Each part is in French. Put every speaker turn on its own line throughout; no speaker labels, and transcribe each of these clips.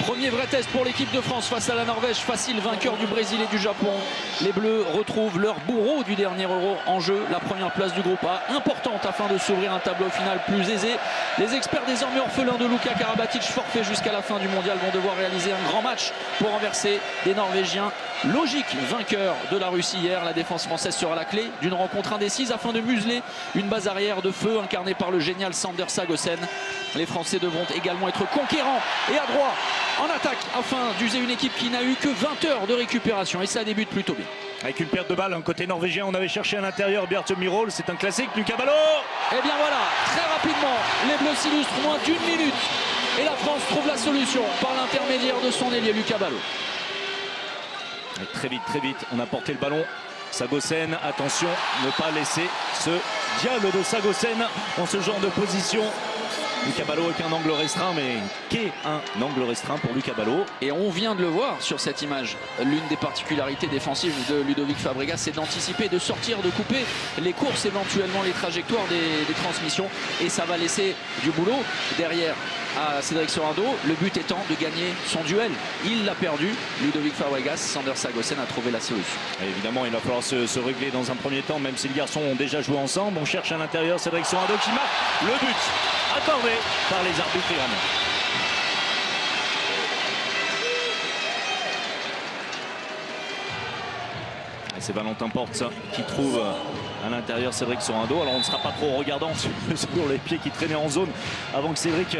Premier vrai test pour l'équipe de France face à la Norvège, facile vainqueur du Brésil et du Japon. Les Bleus retrouvent leur bourreau du dernier Euro en jeu, la première place du groupe A, importante afin de s'ouvrir un tableau final plus aisé. Les experts désormais orphelins de Luka Karabatic, forfait jusqu'à la fin du mondial, vont devoir réaliser un grand match pour renverser des Norvégiens. Logique vainqueur de la Russie hier, la défense française sera la clé d'une rencontre indécise afin de museler une base arrière de feu incarnée par le génial Sander Sagosen. Les Français devront également être conquérants et adroits en attaque afin d'user une équipe qui n'a eu que 20 heures de récupération et ça débute plutôt bien.
Avec une perte de balle, côté norvégien, on avait cherché à l'intérieur Bjarte Myhrvold, c'est un classique, Luka Ballo.
Et bien voilà, très rapidement, les Bleus s'illustrent moins d'une minute et la France trouve la solution par l'intermédiaire de son ailier Luka Ballo.
Très vite, on a porté le ballon. Sagosen, attention, ne pas laisser ce diable de Sagosen dans ce genre de position. Luka Ballo avec un angle restreint, mais qu'est un angle restreint pour Luka Ballo?
Et on vient de le voir sur cette image. L'une des particularités défensives de Ludovic Fabregas, c'est d'anticiper, de sortir, de couper les courses, éventuellement les trajectoires des transmissions. Et ça va laisser du boulot derrière à Cédric Sorado. Le but étant de gagner son duel. Il l'a perdu. Ludovic Fabregas, Sander Sagosen a trouvé la solution.
Et évidemment, il va falloir se régler dans un premier temps, même si les garçons ont déjà joué ensemble. On cherche à l'intérieur Cédric Sorado qui marque le but accordé par les arbitres iraniens. Et c'est Valentin Porte qui trouve à l'intérieur Cédric Sorado. Alors on ne sera pas trop regardant sur les pieds qui traînaient en zone avant que Cédric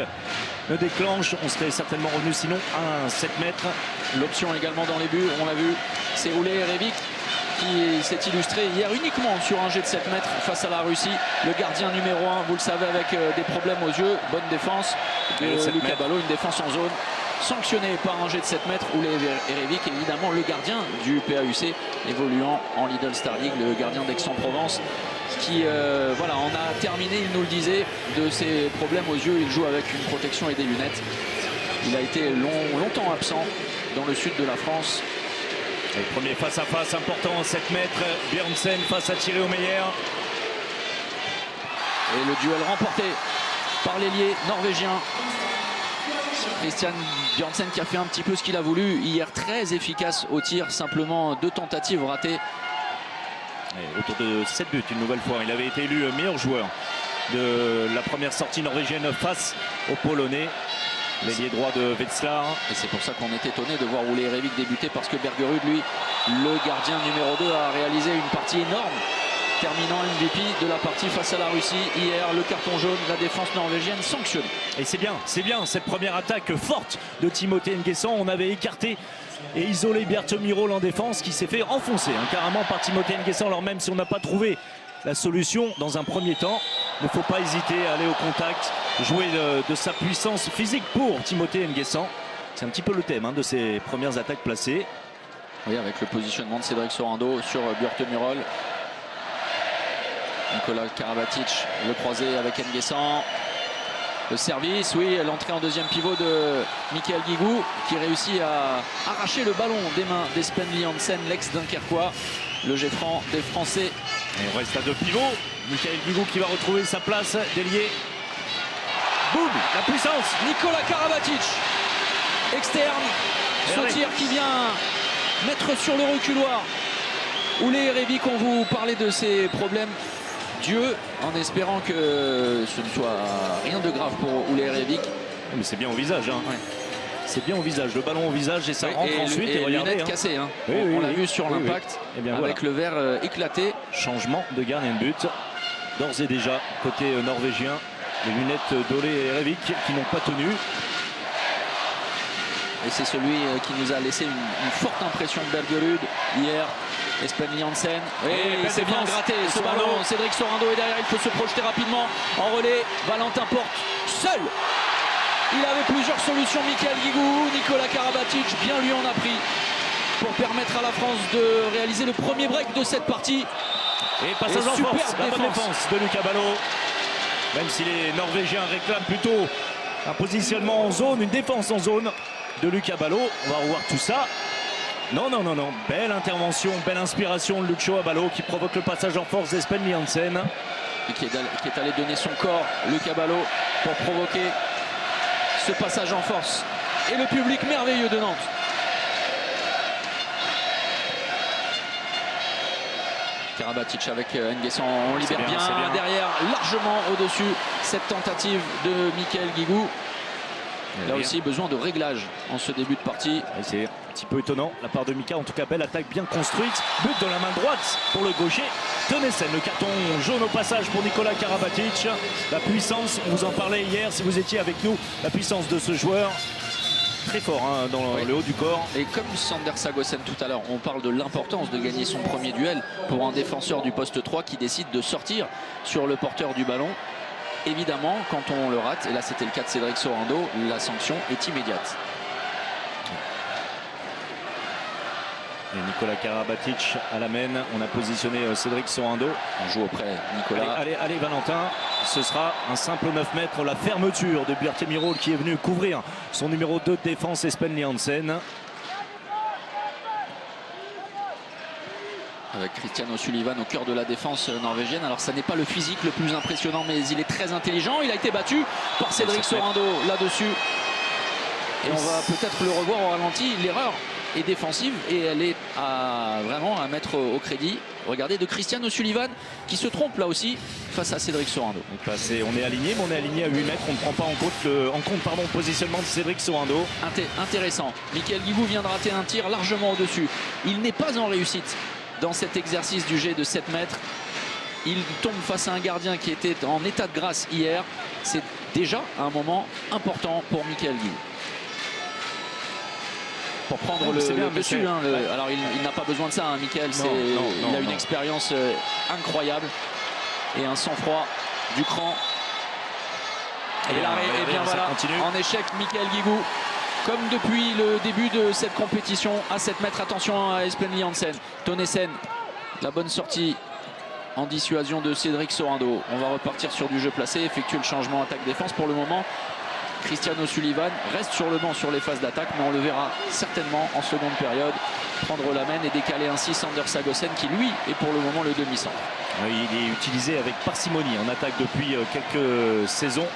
ne déclenche. On serait certainement revenu sinon à 7 mètres.
L'option également dans les buts, on l'a vu, c'est Ule Erevik qui s'est illustré hier uniquement sur un jet de 7 mètres face à la Russie. Le gardien numéro 1, vous le savez, avec des problèmes aux yeux. Bonne défense de Luka Ballo, une défense en zone sanctionné par un jet de 7 mètres. Ule Erevik, évidemment le gardien du PAUC, évoluant en Lidl Star League, le gardien d'Aix-en-Provence, qui voilà, on a terminé, il nous le disait, de ses problèmes aux yeux. Il joue avec une protection et des lunettes. Il a été longtemps absent dans le sud de la France.
Et premier face à face important, 7 mètres, Bjørnsen face à Thierry Omeyer.
Et le duel remporté par l'ailier norvégien Christian Bjørnsen, qui a fait un petit peu ce qu'il a voulu hier, très efficace au tir, simplement 2 tentatives ratées.
Et autour de 7 buts une nouvelle fois, il avait été élu meilleur joueur de la première sortie norvégienne face aux Polonais. L'ailier droit de Wetzlar.
Et c'est pour ça qu'on est étonné de voir Ule Erevik débuter, parce que Bergerud, lui, le gardien numéro 2, a réalisé une partie énorme, terminant MVP de la partie face à la Russie. Hier, le carton jaune, la défense norvégienne sanctionnée.
Et c'est bien cette première attaque forte de Timothée Nguessan. On avait écarté et isolé Bjarte Myhrvold en défense, qui s'est fait enfoncer carrément par Timothée Nguessan. Alors même si on n'a pas trouvé la solution dans un premier temps, il ne faut pas hésiter à aller au contact, jouer de sa puissance physique pour Timothée Nguessan. C'est un petit peu le thème de ses premières attaques placées.
Oui, avec le positionnement de Cédric Sorando sur Bjarte Myhrvold. Nicolas Karabatic, le croisé avec Nguessan. Le service, oui, l'entrée en deuxième pivot de Michael Guigou, qui réussit à arracher le ballon des mains d'Espen Liansen, l'ex-Dunkerquois. Le jet franc des Français.
Et on reste à 2 pivots. Michael Guigou qui va retrouver sa place d'ailier. Boum, la puissance.
Nicolas Karabatic, externe. Ce tir qui vient mettre sur le reculoir Ule Erevik. On vous parlait de ses problèmes d'yeux, en espérant que ce ne soit rien de grave pour Ule Erevik.
Mais c'est bien au visage. Ouais. C'est bien au visage, le ballon au visage, et ça rentre ensuite.
Et lunettes cassées. On l'a vu sur l'impact, avec le verre éclaté.
Changement de gardien de but. D'ores et déjà, côté norvégien, les lunettes d'Ole Erevik qui n'ont pas tenu.
Et c'est celui qui nous a laissé une forte impression de Bergerud hier, Espen Liansen. Et c'est bien gratté ce ballon. Cédric Sorando est derrière, il faut se projeter rapidement. En relais, Valentin Porte seul. Il avait plusieurs solutions, Michael Guigou. Nicolas Karabatic, bien lui en a pris pour permettre à la France de réaliser le premier break de cette partie.
Et passage en force, la bonne défense de Luka Ballo. Même si les Norvégiens réclament plutôt un positionnement en zone, une défense en zone de Luka Ballo. On va revoir tout ça. Non. Belle intervention, belle inspiration de Lucho Ballo qui provoque le passage en force d'Espen Liansen.
Et qui est allé donner son corps, Luka Ballo, pour provoquer ce passage en force et le public merveilleux de Nantes. Karabatic avec Nguessan, on libère bien derrière, largement au-dessus cette tentative de Michael Guigou. Là aussi, besoin de réglage en ce début de partie.
C'est un petit peu étonnant la part de Mika. En tout cas, belle attaque bien construite. But dans la main droite pour le gaucher. Tonesen, le carton jaune au passage pour Nicolas Karabatic. La puissance, on vous en parlait hier si vous étiez avec nous. La puissance de ce joueur. Très fort hein, dans le haut du corps.
Et comme Sander Sagosen tout à l'heure, on parle de l'importance de gagner son premier duel pour un défenseur du poste 3 qui décide de sortir sur le porteur du ballon. Évidemment, quand on le rate, et là c'était le cas de Cédric Sorando, la sanction est immédiate.
Et Nicolas Karabatic à la main. On a positionné Cédric Sorando.
On joue auprès Nicolas.
Allez Valentin. Ce sera un simple 9 mètres. La fermeture de Bjartemiro qui est venu couvrir son numéro 2 de défense, Espen Liansen.
Avec Christian O'Sullivan au cœur de la défense norvégienne. Alors ça n'est pas le physique le plus impressionnant, mais il est très intelligent. Il a été battu par Cédric Sorando là-dessus. Et on va peut-être le revoir au ralenti. L'erreur est défensive et elle est vraiment à mettre au crédit. Regardez, de Christian O'Sullivan qui se trompe là aussi face à Cédric Sorando.
On est aligné, mais on est aligné à 8 mètres. On ne prend pas en compte le positionnement de Cédric Sorando.
Intéressant. Michael Guigou vient de rater un tir largement au-dessus. Il n'est pas en réussite dans cet exercice du jet de 7 mètres. Il tombe face à un gardien qui était en état de grâce hier. C'est déjà un moment important pour Michael Guigou. Pour prendre le dessus. Hein, alors il n'a pas besoin de ça, hein, Michael. Il a une expérience incroyable et un sang-froid du cran. Et l'arrêt, et bien voilà, en échec Michael Guigou. Comme depuis le début de cette compétition à 7 mètres. Attention à Espen Liansen. Tonesen, la bonne sortie en dissuasion de Cédric Sorando. On va repartir sur du jeu placé, effectuer le changement attaque-défense. Pour le moment, Christian O'Sullivan reste sur le banc sur les phases d'attaque, mais on le verra certainement en seconde période prendre la main et décaler ainsi Sander Sagosen qui lui est pour le moment le demi-centre.
Oui, il est utilisé avec parcimonie en attaque depuis quelques saisons.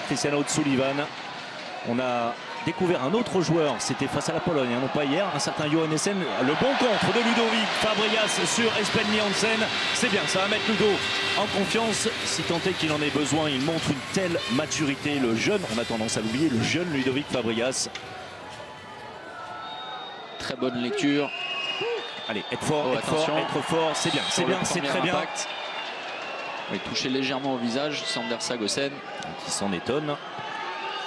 Christian O'Sullivan. On a découvert un autre joueur, c'était face à la Pologne, hein, non pas hier, un certain Johan Essen. Le bon contre de Ludovic Fabregas sur Espen Liansen. C'est bien, ça va mettre Ludo en confiance. Si tant est qu'il en ait besoin, il montre une telle maturité. Le jeune, on a tendance à l'oublier, le jeune Ludovic Fabregas.
Très bonne lecture.
Allez, être fort, être fort, c'est bien, c'est très bien.
Il touchait légèrement au visage, Sander Sagosen.
Qui s'en étonne.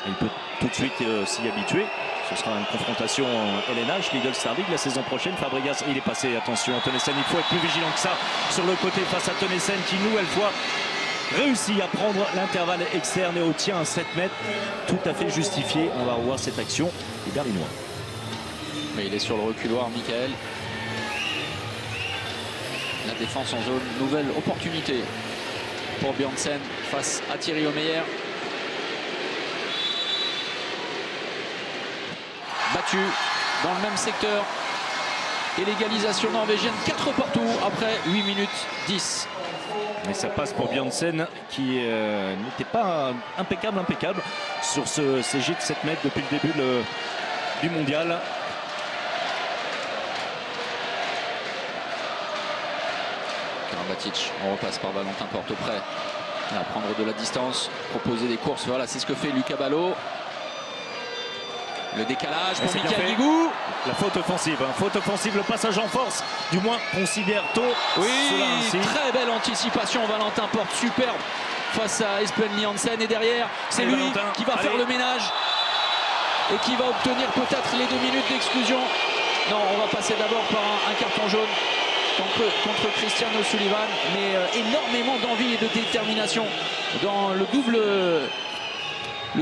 Il peut tout de suite s'y habituer. Ce sera une confrontation LNH, Lidl Star League la saison prochaine. Fabregas, il est passé, attention, Tonesen, il faut être plus vigilant que ça sur le côté face à Tonesen qui, nouvelle fois, réussit à prendre l'intervalle externe et obtient un 7 mètres tout à fait justifié. On va revoir cette action des Berlinois.
Mais il est sur le reculoir, Michael. La défense en zone, nouvelle opportunité pour Bjørnsen face à Thierry Omeyer. Battu dans le même secteur et l'égalisation norvégienne 4 partout après 8 minutes 10.
Et ça passe pour Bjørnsen qui n'était pas impeccable sur ces jets de 7 mètres depuis le début du mondial.
Karabatic, on repasse par Valentin Portepré. À prendre de la distance, proposer des courses, voilà, c'est ce que fait Lucas Ballot. Le décalage pour Michael Guigou.
La faute offensive, le passage en force, du moins considère-t-on.
Oui, très belle anticipation, Valentin Porte, superbe face à Espen Liansen. Et derrière, c'est lui qui va faire le ménage et qui va obtenir peut-être les 2 minutes d'exclusion. Non, on va passer d'abord par un carton jaune contre Christian O'Sullivan, mais énormément d'envie et de détermination dans le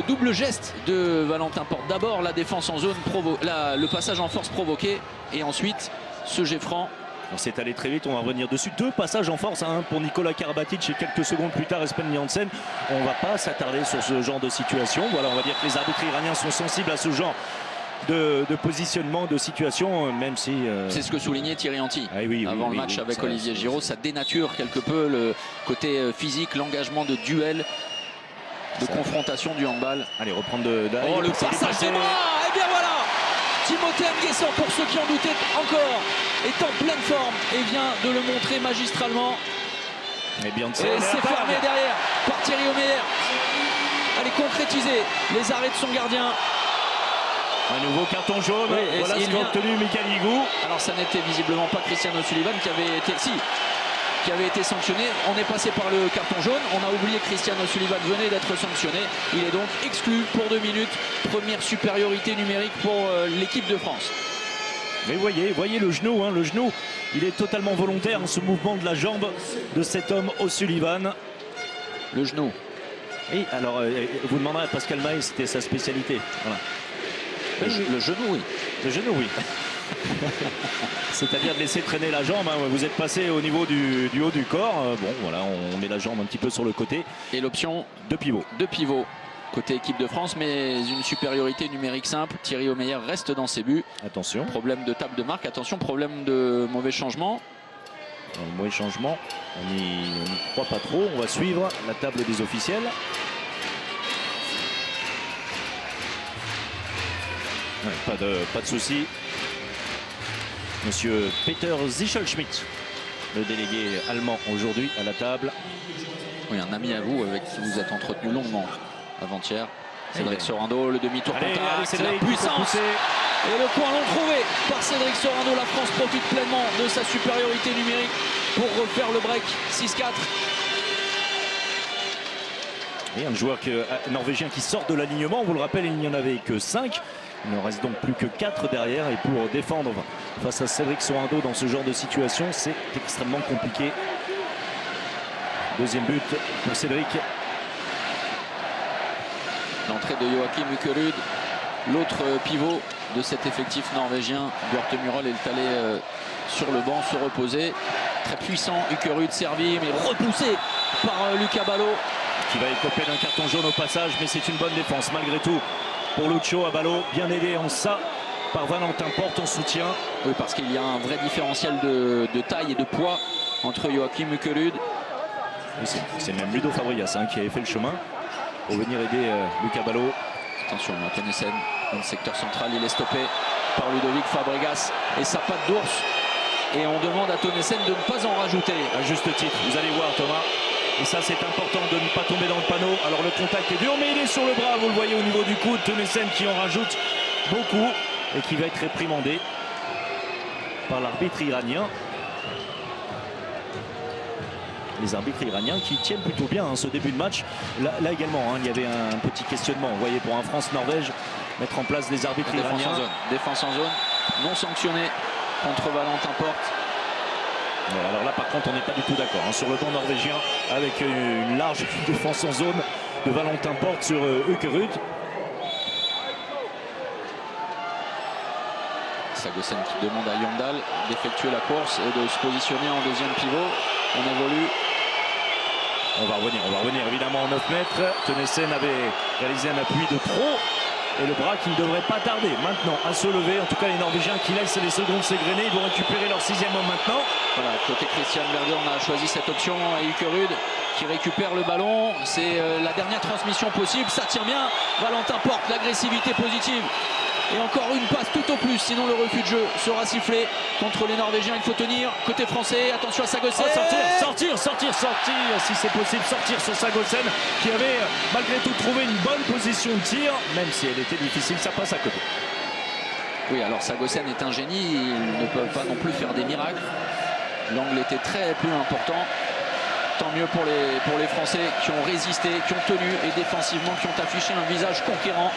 double geste de Valentin Porte. D'abord la défense en zone, le passage en force provoqué, et ensuite ce jet franc.
On s'est allé très vite, on va revenir dessus. 2 passages en force hein, pour Nicolas Karabatic et quelques secondes plus tard Espen Liansen. On ne va pas s'attarder sur ce genre de situation. Voilà, on va dire que les arbitres iraniens sont sensibles à ce genre de positionnement, de situation, même si...
C'est ce que soulignait Thierry Anti avant le match avec
ça,
Olivier Giraud. Ça dénature quelque peu le côté physique, l'engagement de duel, de confrontation du handball.
Allez, reprendre
le passage de bras. Et bien voilà, Timothée Nguessan, pour ceux qui en doutaient encore, est en pleine forme et vient de le montrer magistralement.
Et
c'est fermé derrière par Thierry Omeyer. Allez concrétiser les arrêts de son gardien.
Un nouveau carton jaune.
Oui,
voilà ce qu'a obtenu Michael Higuou.
Alors ça n'était visiblement pas Cristiano Sullivan qui avait été sanctionné. On est passé par le carton jaune. On a oublié que Cristiano Sullivan venait d'être sanctionné. Il est donc exclu pour 2 minutes. Première supériorité numérique pour l'équipe de France.
Mais voyez le genou, le genou, il est totalement volontaire, ce mouvement de la jambe de cet homme O'Sullivan.
Le genou.
Et alors, vous demanderez à Pascal Maé, c'était sa spécialité. Voilà.
Le genou, oui.
Le genou, oui. C'est-à-dire de laisser traîner la jambe. Vous êtes passé au niveau du haut du corps. Bon, voilà, on met la jambe un petit peu sur le côté.
Et l'option
de pivot.
De pivot. Côté équipe de France, mais une supériorité numérique simple. Thierry Omeyer reste dans ses buts.
Attention.
Problème de table de marque. Attention, problème de mauvais changement.
Mauvais changement. On n'y croit pas trop. On va suivre la table des officiels. Ouais, pas de souci. Monsieur Peter Zichelschmidt, le délégué allemand aujourd'hui à la table.
Oui, un ami à vous avec qui vous êtes entretenu longuement avant-hier. Cédric Sorando, le demi-tour contact, c'est la puissance. Et le point long trouvé par Cédric Sorando. La France profite pleinement de sa supériorité numérique pour refaire le break 6-4.
Et un joueur norvégien qui sort de l'alignement. On vous le rappelle, il n'y en avait que 5. Il ne reste donc plus que 4 derrière. Et pour défendre face à Cédric Sorando dans ce genre de situation, c'est extrêmement compliqué. Deuxième but pour Cédric.
L'entrée de Joachim Ukerud, l'autre pivot de cet effectif norvégien. Guertemurol est allé sur le banc se reposer. Très puissant, Ukerud servi, mais repoussé par Lucas Ballot.
Qui va écoper d'un carton jaune au passage, mais c'est une bonne défense malgré tout pour Lucho Abalo, bien aidé en ça par Valentin Porte en soutien.
Oui, parce qu'il y a un vrai différentiel de taille et de poids entre Joachim Ukerud.
C'est même Ludo Fabrias qui avait fait le chemin pour venir aider Lucas Ballot.
Attention, Tonesen dans le secteur central, il est stoppé par Ludovic Fabregas et sa patte d'ours. Et on demande à Tonesen de ne pas en rajouter.
À juste titre, vous allez voir Thomas. Et ça c'est important de ne pas tomber dans le panneau. Alors le contact est dur, mais il est sur le bras, vous le voyez au niveau du coude. Tonesen qui en rajoute beaucoup et qui va être réprimandé par l'arbitre iranien. Les arbitres iraniens qui tiennent plutôt bien ce début de match. Là également, il y avait un petit questionnement. Vous voyez, pour un France-Norvège, mettre en place des arbitres iraniens.
Défense en zone, non sanctionné contre Valentin Porte.
Ouais, alors là, par contre, on n'est pas du tout d'accord. Sur le banc norvégien, avec une large défense en zone de Valentin Porte sur Ukerud.
Sagosen qui demande à Yondal d'effectuer la course et de se positionner en deuxième pivot. On évolue.
On va revenir évidemment en 9 mètres. Tonesen avait réalisé un appui de trop. Et le bras qui ne devrait pas tarder maintenant à se lever. En tout cas, les Norvégiens qui laissent les secondes s'égrener. Ils vont récupérer leur 6e homme maintenant.
Voilà, côté Christian Berger, on a choisi cette option. Et Ukerud qui récupère le ballon. C'est la dernière transmission possible. Ça tient bien. Valentin Porte, l'agressivité positive. Et encore une passe tout au plus, sinon le refus de jeu sera sifflé contre les Norvégiens. Il faut tenir côté français, attention à Sagosen.
Sortir, si c'est possible, sortir sur Sagosen qui avait malgré tout trouvé une bonne position de tir, même si elle était difficile, ça passe à côté.
Oui, alors Sagosen est un génie, il ne peut pas non plus faire des miracles. L'angle était très peu important. Tant mieux pour les Français qui ont résisté, qui ont tenu et défensivement qui ont affiché un visage conquérant.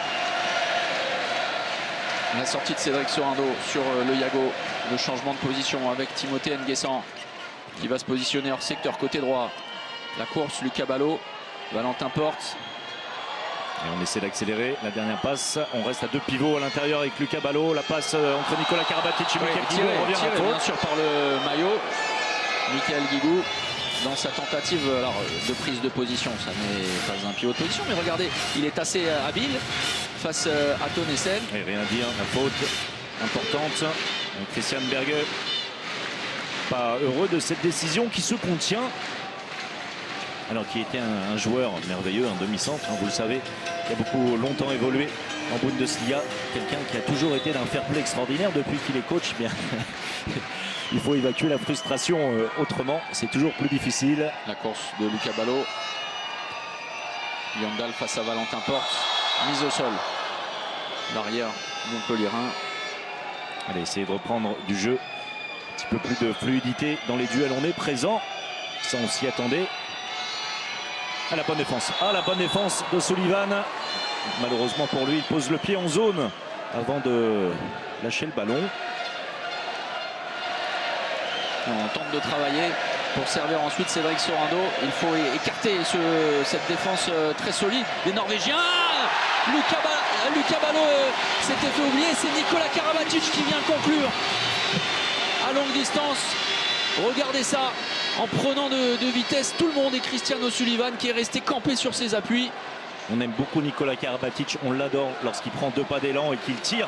La sortie de Cédric Sorando sur le Yago, le changement de position avec Timothée Nguessan qui va se positionner hors secteur côté droit. La course, Lucas Ballot, Valentin Porte.
Et on essaie d'accélérer la dernière passe. On reste à 2 pivots à l'intérieur avec Lucas Ballot. La passe entre Nicolas Karabatic et Michael Guigou. On revient à
bien sûr par le maillot. Michael Guigou dans sa tentative de prise de position. Ça n'est pas un pivot de position, mais regardez, il est assez habile face à Tonesen.
Et rien à dire, la faute importante. Christian Berger, pas heureux de cette décision qui se contient. Alors qui était un joueur merveilleux, un demi-centre, vous le savez, qui a beaucoup longtemps évolué en Bundesliga. Quelqu'un qui a toujours été d'un fair play extraordinaire depuis qu'il est coach. Bien, il faut évacuer la frustration autrement. C'est toujours plus difficile.
La course de Lucas Ballot. Yandal face à Valentin Porte. Mise au sol. L'arrière montpellierin.
Allez, essayer de reprendre du jeu. Un petit peu plus de fluidité dans les duels. On est présent. Ça, on s'y attendait. Ah, la bonne défense. Ah, la bonne défense de Sullivan. Malheureusement pour lui, il pose le pied en zone avant de lâcher le ballon.
On tente de travailler pour servir ensuite Cédric Sorando. Il faut écarter cette défense très solide des Norvégiens. Lucas Ballot s'était fait oublier. C'est Nikola Karabatic qui vient conclure à longue distance. Regardez ça, en prenant de vitesse tout le monde, et Cristiano Sullivan qui est resté campé sur ses appuis.
On aime beaucoup Nikola Karabatic, on l'adore lorsqu'il prend 2 pas d'élan et qu'il tire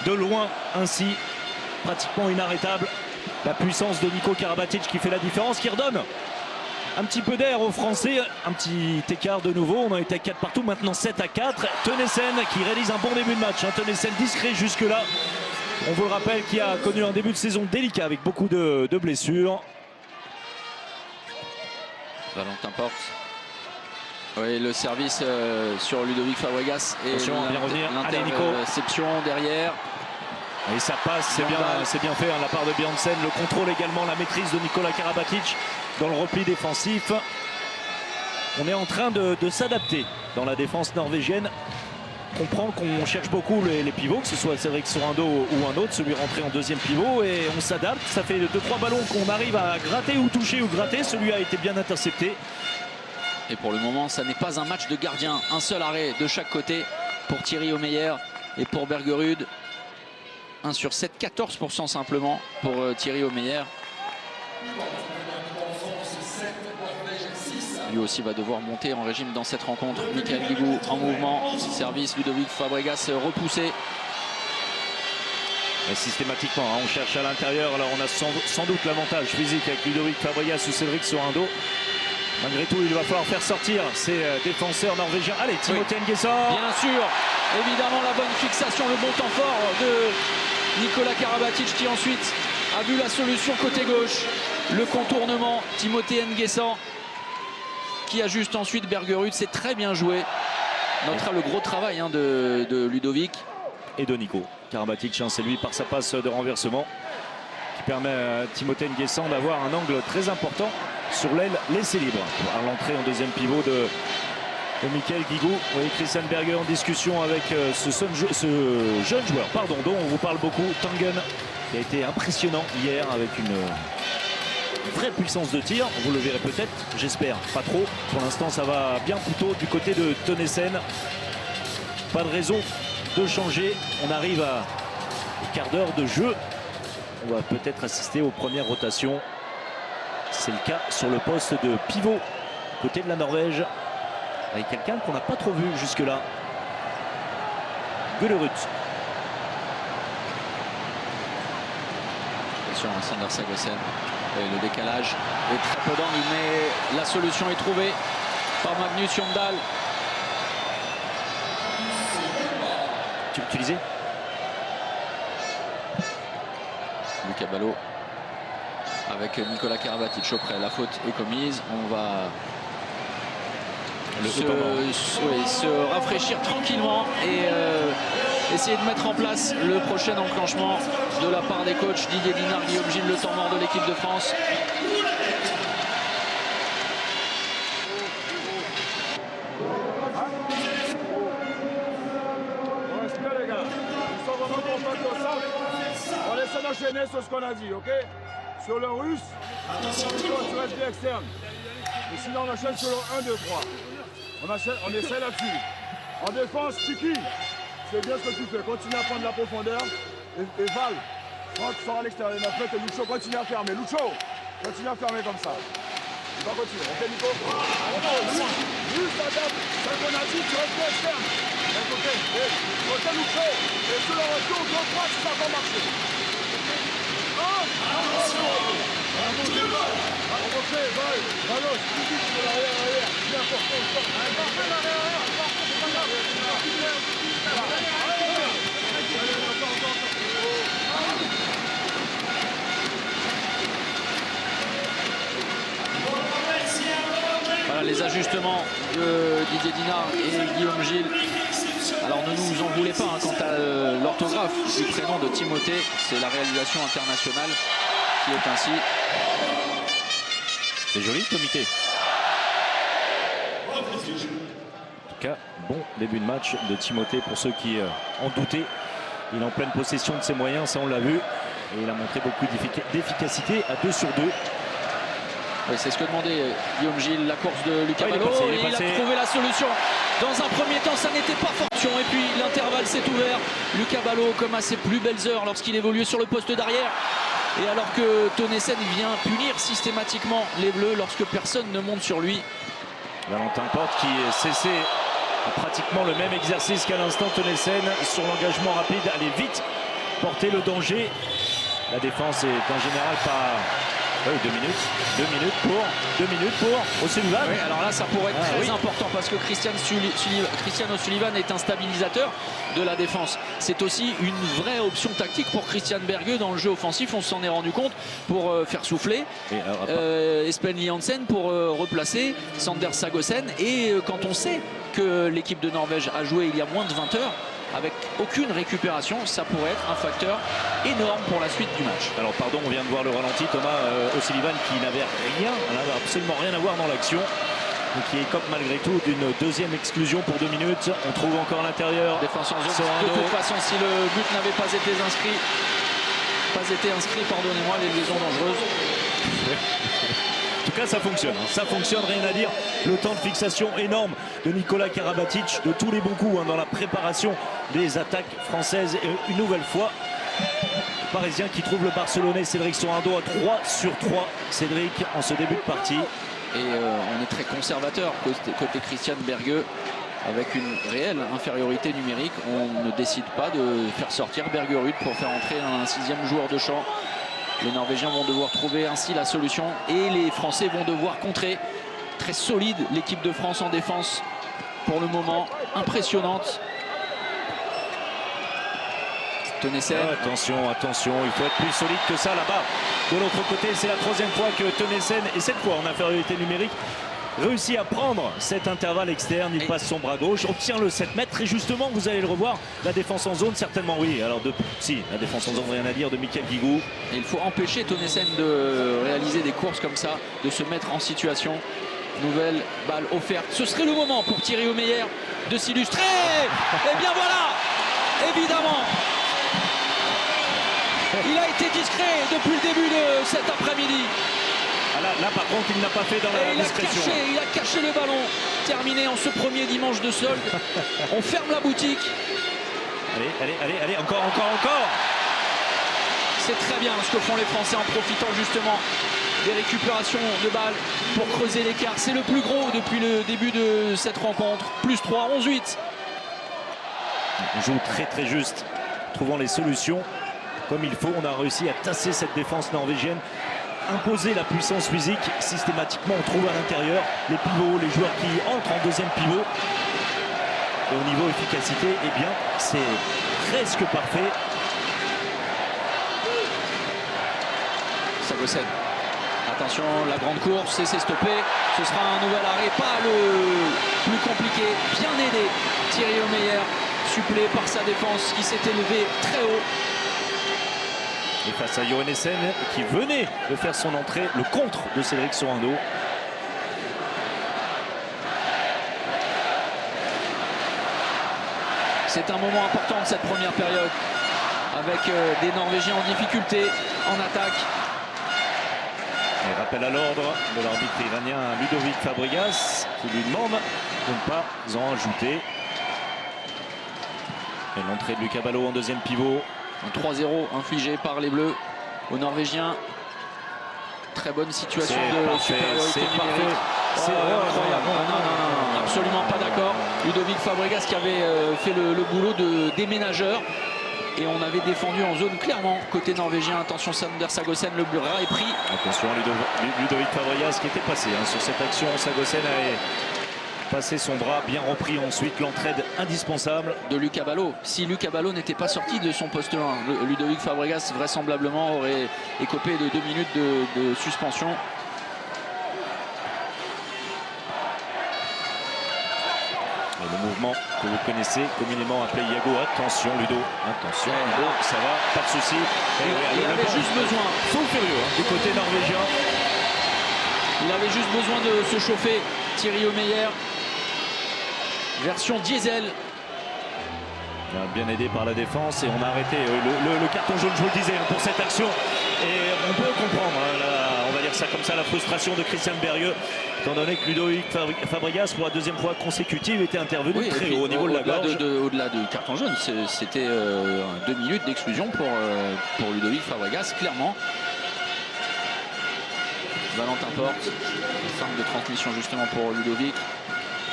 de loin ainsi, pratiquement inarrêtable. La puissance de Niko Karabatic qui fait la différence, qui redonne un petit peu d'air aux Français. Un petit écart de nouveau, on en était à 4 partout, maintenant 7-4. Tennessen qui réalise un bon début de match, Tennessen discret jusque-là. On vous le rappelle, qui a connu un début de saison délicat avec beaucoup de blessures.
Valentin Porte. Oui, le service sur Ludovic Fabregas et l'interception derrière.
Et ça passe, c'est bien fait de la part de Bjørnsen. Le contrôle également, la maîtrise de Nikola Karabatic dans le repli défensif. On est en train de s'adapter dans la défense norvégienne. On comprend qu'on cherche beaucoup les pivots, que ce soit Cédric Sorando ou un autre, celui rentré en deuxième pivot, et on s'adapte. Ça fait 2-3 ballons qu'on arrive à gratter ou toucher ou gratter. Celui a été bien intercepté.
Et pour le moment, ça n'est pas un match de gardien. Un seul arrêt de chaque côté pour Thierry Omeyer et pour Bergerud. 1 sur 7, 14% simplement pour Thierry Omeyer. Lui aussi va devoir monter en régime dans cette rencontre. Michael Guigou en mouvement. Service Ludovic Fabregas repoussé.
Et systématiquement, on cherche à l'intérieur. Alors on a sans doute l'avantage physique avec Ludovic Fabregas ou Cédric Sorando. Malgré tout, il va falloir faire sortir ces défenseurs norvégiens. Allez, Timothée Nguesson.
Bien sûr, évidemment la bonne fixation, le bon temps fort de Nikola Karabatic qui ensuite a vu la solution côté gauche. Le contournement, Timothée Nguesson qui ajuste ensuite Bergerud. C'est très bien joué. Notera le gros travail de Ludovic.
Et de Nico Karabatic, c'est lui par sa passe de renversement qui permet à Timothée Nguesson d'avoir un angle très important sur l'aile laissée libre. À l'entrée en deuxième pivot de Michael Guigou. Vous voyez Christian Berger en discussion avec ce jeune joueur dont on vous parle beaucoup, Tangen, qui a été impressionnant hier avec une vraie puissance de tir. Vous le verrez peut-être, j'espère pas trop. Pour l'instant ça va bien plutôt du côté de Tennessen. Pas de raison de changer. On arrive à un quart d'heure de jeu. On va peut-être assister aux premières rotations. C'est le cas sur le poste de pivot côté de la Norvège, avec quelqu'un qu'on n'a pas trop vu jusque-là. Gullerud.
Attention à Sander Sagosen. Et le décalage est très peu d'angle, mais la solution est trouvée par Magnus Jondal.
Tu l'utilisais
Lucas Ballot avec Nikola Karabatic auprès. La faute est commise. On va se rafraîchir tranquillement et essayer de mettre en place le prochain enclenchement de la part des coachs Didier Dinard, Guillaume Gilles, le temps mort de l'équipe de France.
On essaie d'enchaîner sur ce qu'on a dit, ok? Sur le russe, tu restes bien externe. Et sinon on enchaîne sur le 1, 2, 3. On essaie là-dessus. En défense, Chiki, c'est bien ce que tu fais. Continue à prendre la profondeur. Et Val, quand tu sors à l'extérieur, après que Lucho continue à fermer. Lucho, continue à fermer comme ça. On va continuer. Ok, Nico? Juste adapte. Ce qu'on a dit, tu restes bien externe. Ok, côté Lucho. Et sur le retour, 2, 3, ça va marcher. Bien,
les ajustements de Didier Dinard et Guillaume Gilles. Alors ne nous en voulez pas, hein, quant à l'orthographe du prénom de Timothée, c'est la réalisation internationale qui est ainsi.
C'est joli, Comité. En tout cas, bon début de match de Timothée pour ceux qui en doutaient. Il est en pleine possession de ses moyens, ça on l'a vu. Et il a montré beaucoup d'efficacité à 2 sur 2.
Oui, c'est ce que demandait Guillaume Gilles, la course de Lucas Ballot.
Il
a trouvé la solution. Dans un premier temps, ça n'était pas fortune. Et puis l'intervalle s'est ouvert. Lucas Ballot, comme à ses plus belles heures lorsqu'il évoluait sur le poste d'arrière. Et alors que Tonesen vient punir systématiquement les Bleus lorsque personne ne monte sur lui.
Valentin Porte qui cessait pratiquement le même exercice qu'à l'instant. Tonesen sur l'engagement rapide, aller vite, porter le danger. La défense est en général pas... Oui, 2 minutes pour O'Sullivan.
Oui, alors là, ça pourrait être très important parce que Christian O'Sullivan est un stabilisateur de la défense. C'est aussi une vraie option tactique pour Christian Berge dans le jeu offensif. On s'en est rendu compte pour faire souffler Espen Jansen pour replacer Sander Sagosen. Et quand on sait que l'équipe de Norvège a joué il y a moins de 20 heures, avec aucune récupération, ça pourrait être un facteur énorme pour la suite du match.
Alors pardon, on vient de voir le ralenti, Thomas. O'Sullivan qui n'avait absolument rien à voir dans l'action, qui écope malgré tout d'une deuxième exclusion pour 2 minutes. On trouve encore à l'intérieur.
Défense en zone. De toute façon, si le but n'avait pas été inscrit, pardonnez-moi, les liaisons dangereuses.
En tout cas, ça fonctionne. Ça fonctionne, rien à dire. Le temps de fixation énorme de Nicolas Karabatic, de tous les bons coups dans la préparation des attaques françaises. Et une nouvelle fois, le Parisien qui trouve le Barcelonais Cédric Sorando à 3 sur 3. Cédric en ce début de partie.
Et on est très conservateur côté Christian Berge. Avec une réelle infériorité numérique, on ne décide pas de faire sortir Bergerud pour faire entrer un 6e joueur de champ. Les Norvégiens vont devoir trouver ainsi la solution et les Français vont devoir contrer. Très solide l'équipe de France en défense pour le moment, impressionnante. Tonesen.
Attention, il faut être plus solide que ça là-bas. De l'autre côté, c'est la 3e fois que Tonesen, et cette fois en infériorité numérique, réussit à prendre cet intervalle externe. Il passe son bras gauche, obtient le 7 mètres. Et justement, vous allez le revoir, la défense en zone, certainement oui. Alors, la défense en zone, rien à dire, de Mikael Guigou.
Et il faut empêcher Tonesen de réaliser des courses comme ça, de se mettre en situation. Nouvelle balle offerte. Ce serait le moment pour Thierry Omeyer de s'illustrer. Et bien voilà, évidemment. Il a été discret depuis le début de cet après-midi.
Là, par contre, il n'a pas fait dans la discrétion.
Il a caché le ballon. Terminé en ce premier dimanche de solde. On ferme la boutique.
Allez, encore.
C'est très bien ce que font les Français en profitant justement des récupérations de balles pour creuser l'écart. C'est le plus gros depuis le début de cette rencontre. Plus 3, 11-8.
On joue très juste, trouvant les solutions comme il faut. On a réussi à tasser cette défense norvégienne. Imposer la puissance physique systématiquement, on trouve à l'intérieur les pivots, les joueurs qui entrent en deuxième pivot. Et au niveau efficacité, eh bien, c'est presque parfait.
Sagosen. Attention, la grande course, c'est stoppé. Ce sera un nouvel arrêt, pas le plus compliqué. Bien aidé, Thierry Omeyer, supplé par sa défense qui s'est élevée très haut.
Et face à Johannesen qui venait de faire son entrée, le contre de Cédric Sorando.
C'est un moment important de cette première période avec des Norvégiens en difficulté en attaque.
Et rappel à l'ordre de l'arbitre iranien Ludovic Fabregas qui lui demande de ne pas en ajouter. Et l'entrée de Lucas Ballot en deuxième pivot.
Un 3-0 infligé par les Bleus aux Norvégiens. Très bonne situation de supériorité numérique. C'est incroyable. Non, absolument pas d'accord. Ludovic Fabregas qui avait fait le boulot de déménageur. Et on avait défendu en zone clairement côté norvégien. Attention, Sander Sagosen, le bras est pris.
Attention, Ludovic Fabregas qui était passé sur cette action. Sagosen a passé son bras, bien repris ensuite. L'entraide indispensable
de Lucas Ballot. Si Lucas Ballot n'était pas sorti de son poste 1, Ludovic Fabregas vraisemblablement aurait écopé de 2 minutes de suspension.
Et le mouvement que vous connaissez communément appelé Iago. Attention Ludo, attention Ludo, ça va, pas de souci.
Il avait juste besoin.
Fou furieux du côté norvégien.
Il avait juste besoin de se chauffer. Thierry Omeyer, version diesel.
Bien aidé par la défense et on a arrêté le carton jaune, je vous le disais, pour cette action. Et on peut comprendre, on va dire ça comme ça, la frustration de Christian Bergueux, étant donné que Ludovic Fabregas, pour la deuxième fois consécutive, était intervenu très haut au niveau de la gorge.
Au-delà du carton jaune, c'était 2 minutes d'exclusion pour Ludovic Fabregas, clairement. Valentin Porte, centre de transmission justement pour Ludovic,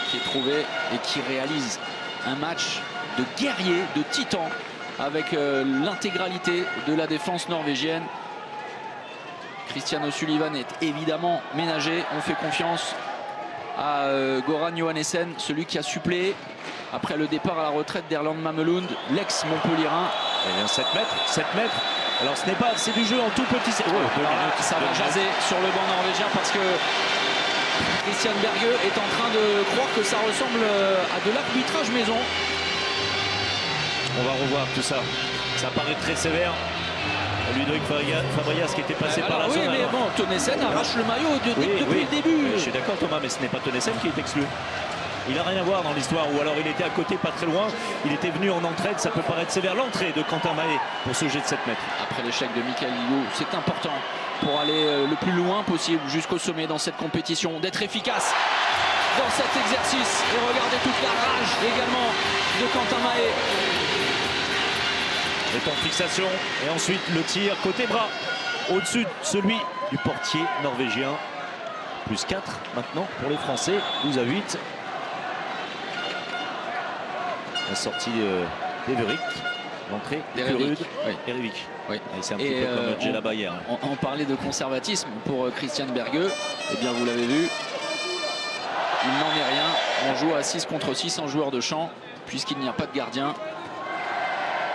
qui est trouvé et qui réalise un match de guerrier, de titan, avec l'intégralité de la défense norvégienne. Christian O'Sullivan est évidemment ménagé. On fait confiance à Goran Johannessen, celui qui a suppléé après le départ à la retraite d'Erland Mamelund, l'ex-Montpellierin.
Et bien 7 mètres, 7 mètres. Alors ce n'est pas, c'est du jeu en tout petit.
Ça va jaser sur le banc norvégien parce que Christian Bergueux est en train de croire que ça ressemble à de l'arbitrage maison.
On va revoir tout ça. Ça paraît très sévère. Ludovic Fabregas qui était passé par la zone.
Oui, mais bon, Tonnessen arrache le maillot depuis le début.
Je suis d'accord Thomas, mais ce n'est pas Tonnessen qui est exclu. Il n'a rien à voir dans l'histoire, ou alors il était à côté, pas très loin. Il était venu en entraide, ça peut paraître sévère. L'entrée de Quentin Mahé pour ce jet de 7 mètres.
Après l'échec de Michael Ligo, c'est important pour aller le plus loin possible jusqu'au sommet dans cette compétition, d'être efficace dans cet exercice. Et regardez toute la rage également de Quentin Mahé.
est en fixation et ensuite le tir côté bras au-dessus de celui du portier norvégien. Plus 4 maintenant pour les Français, 12-8. La sortie d'Everick, l'entrée plus rude.
Oui.
Erivik.
Oui.
C'est un petit peu comme Djellaba hier.
On parlait de conservatisme pour Christian Bergueux. Eh bien vous l'avez vu, il n'en est rien. On joue à 6 contre 6 en joueur de champ puisqu'il n'y a pas de gardien.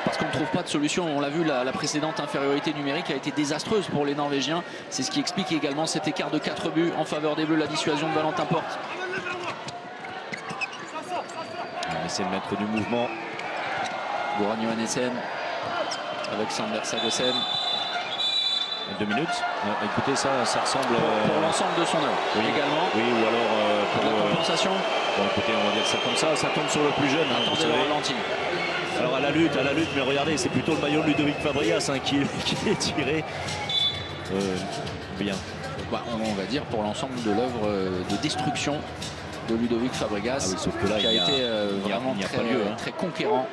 Parce qu'on ne trouve pas de solution. On l'a vu, la précédente infériorité numérique a été désastreuse pour les Norvégiens. C'est ce qui explique également cet écart de 4 buts en faveur des Bleus, la dissuasion de Valentin Porte.
On essaie de mettre du mouvement.
Goran Johannessen avec Sander Sagosen.
2 minutes. Écoutez, ça ressemble...
Pour l'ensemble de son œuvre également.
Oui, ou alors
pour la compensation.
Bon, écoutez, on va dire ça comme ça tombe sur le plus jeune.
Attendez le ralenti.
Alors à la lutte, mais regardez, c'est plutôt le maillot de Ludovic Fabregas qui est tiré. Bien.
Bah, on va dire pour l'ensemble de l'œuvre de destruction de Ludovic Fabregas,
sauf que là,
qui a été vraiment très conquérant.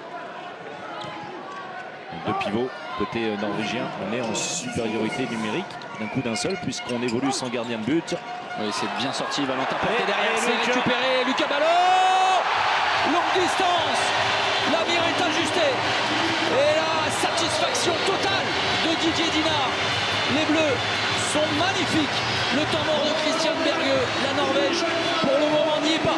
2 pivots côté norvégien. On est en supériorité numérique d'un coup d'un seul puisqu'on évolue sans gardien de but.
Oui, c'est bien sorti. Valentin Porte derrière, c'est récupéré. Lucas Ballot, longue distance. La mire est ajustée. Et la satisfaction totale de Didier Dinard. Les Bleus sont magnifiques. Le temps mort de Christian Bergueux. La Norvège, pour le moment, n'y est pas.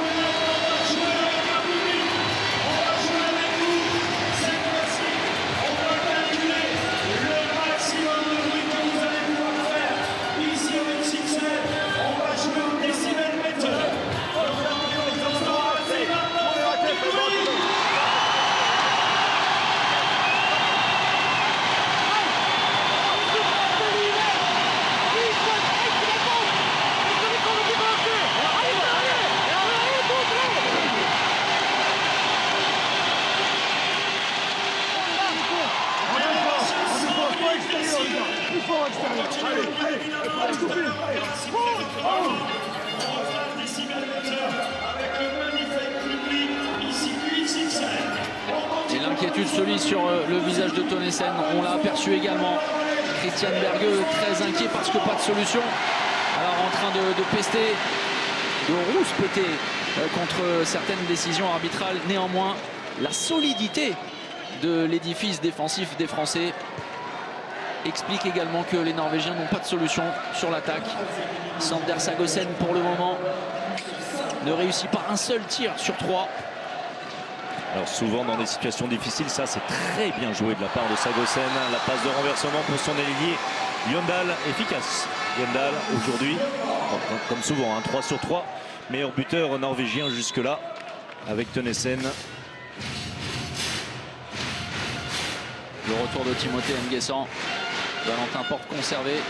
Et l'inquiétude se lit sur le visage de Tonnessen. On l'a aperçu également. Christian Bergueux très inquiet parce que pas de solution. Alors en train de pester, de rouspéter contre certaines décisions arbitrales. Néanmoins, la solidité de l'édifice défensif des Français explique également que les Norvégiens n'ont pas de solution sur l'attaque. Sander Sagosen pour le moment ne réussit pas un seul tir sur 3.
Alors souvent dans des situations difficiles, ça c'est très bien joué de la part de Sagosen. La passe de renversement pour son ailier Yondal, efficace. Yondal aujourd'hui, comme souvent, 3 sur 3, meilleur buteur norvégien jusque-là. avec Tonesen.
Le retour de Timothée Nguessan. Valentin Porte conservé.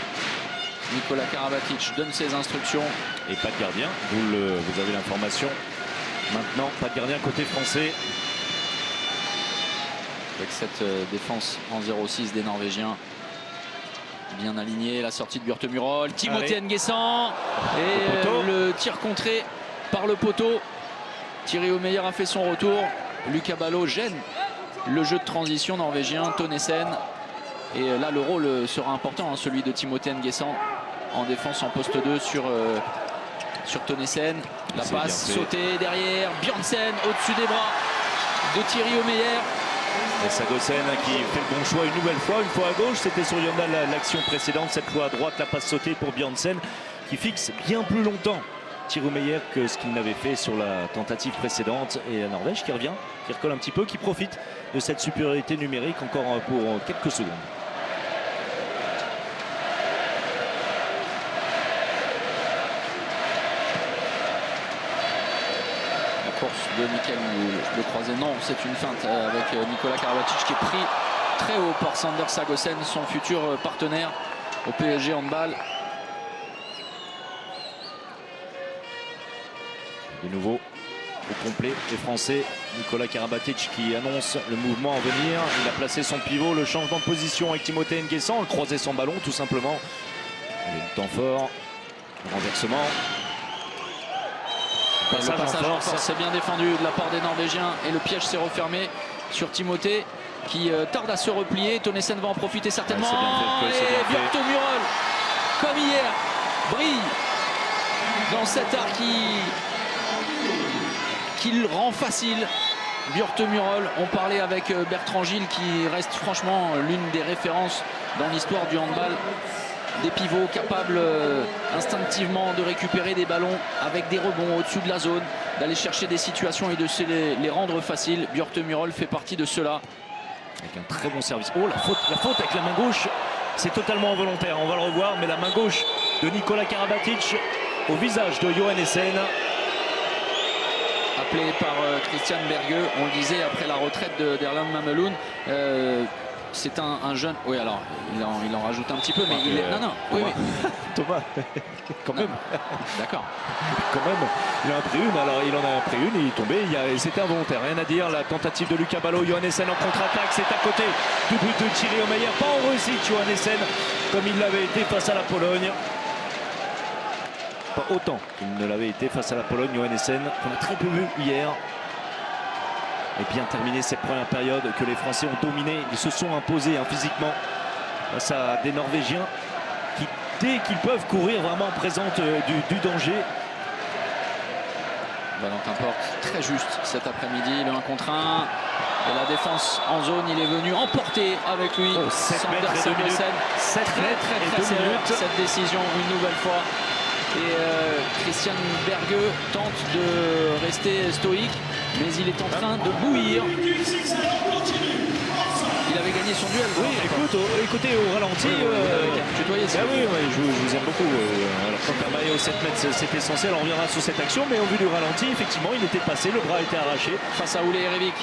Nikola Karabatic donne ses instructions.
Et pas de gardien, vous avez l'information. Maintenant, pas de gardien côté français.
Avec cette défense en 0-6 des Norvégiens. Bien aligné, la sortie de Björtemurol. Timothée Nguessan. Et le tir contré par le poteau. Thierry Omeyer a fait son retour. Lucas Ballot gêne le jeu de transition norvégien. Tonesen. Et là, le rôle sera important, hein, celui de Timothée Nguessan en défense en poste 2 sur Tonesen. La passe sautée derrière. Bjørnsen au-dessus des bras de Thierry Omeyer.
Et Sagosen qui fait le bon choix une nouvelle fois. Une fois à gauche, c'était sur Yondal l'action précédente. Cette fois à droite, la passe sautée pour Bjørnsen qui fixe bien plus longtemps Thierry Omeyer que ce qu'il n'avait fait sur la tentative précédente. Et la Norvège qui revient, qui recolle un petit peu, qui profite de cette supériorité numérique encore pour quelques secondes.
Course de Michael le croisé, non, c'est une feinte avec Nikola Karabatic qui est pris très haut par Sander Sagosen, son futur partenaire au PSG handball.
De nouveau au complet les Français. Nikola Karabatic qui annonce le mouvement à venir. Il a placé son pivot, le changement de position avec Timothée Nguessan, le croisé sans ballon tout simplement. Il y a du temps fort, le renversement.
Le passage en force, c'est bien défendu de la part des Norvégiens et le piège s'est refermé sur Timothée qui tarde à se replier. Tonesen va en profiter certainement. Et Björtemurol, comme hier, brille dans cet art qui le rend facile. Björtemurol, on parlait avec Bertrand Gilles qui reste franchement l'une des références dans l'histoire du handball. Des pivots capables instinctivement de récupérer des ballons avec des rebonds au-dessus de la zone, d'aller chercher des situations et de les rendre faciles. Björtemurol fait partie de cela.
Avec un très bon service. Oh, la faute avec la main gauche, c'est totalement involontaire. On va le revoir, mais la main gauche de Nikola Karabatic au visage de Johannesen.
Appelé par Christian Berge, on le disait après la retraite d'Erland Mamelund. C'est un jeune. Oui, alors il en rajoute un petit peu, mais il est. Non, oui.
Thomas, quand même.
D'accord.
Quand même, il en a pris une. Alors, il en a pris une, il est tombé. C'était involontaire, rien à dire. La tentative de Lucas Ballot, Johannesen en contre-attaque, c'est à côté du but de Thierry Omeyer. Pas en réussite, Johannesen, comme il l'avait été face à la Pologne. Pas autant qu'il ne l'avait été face à la Pologne, Johannesen, qu'on a très peu vu hier. Et bien terminé cette première période que les Français ont dominé. Ils se sont imposés physiquement face à des Norvégiens qui, dès qu'ils peuvent courir, vraiment présentent du danger.
Valentin Porte, très juste cet après-midi. Le 1 contre 1. Et la défense en zone, il est venu emporter avec lui.
7 mètres et 2 minutes. 7 mètres et 2 minutes.
Cette décision une nouvelle fois. Et Christian Berge tente de rester stoïque, mais il est en train de bouillir. Il avait gagné son duel.
Oui, écoutez au ralenti.
Tutoyer,
oui, je vous aime beaucoup. Alors, quand Maillot au 7 mètres, c'est essentiel. On reviendra sur cette action, mais au vu du ralenti, effectivement, il était passé, le bras était arraché.
Face à Ole Erevik.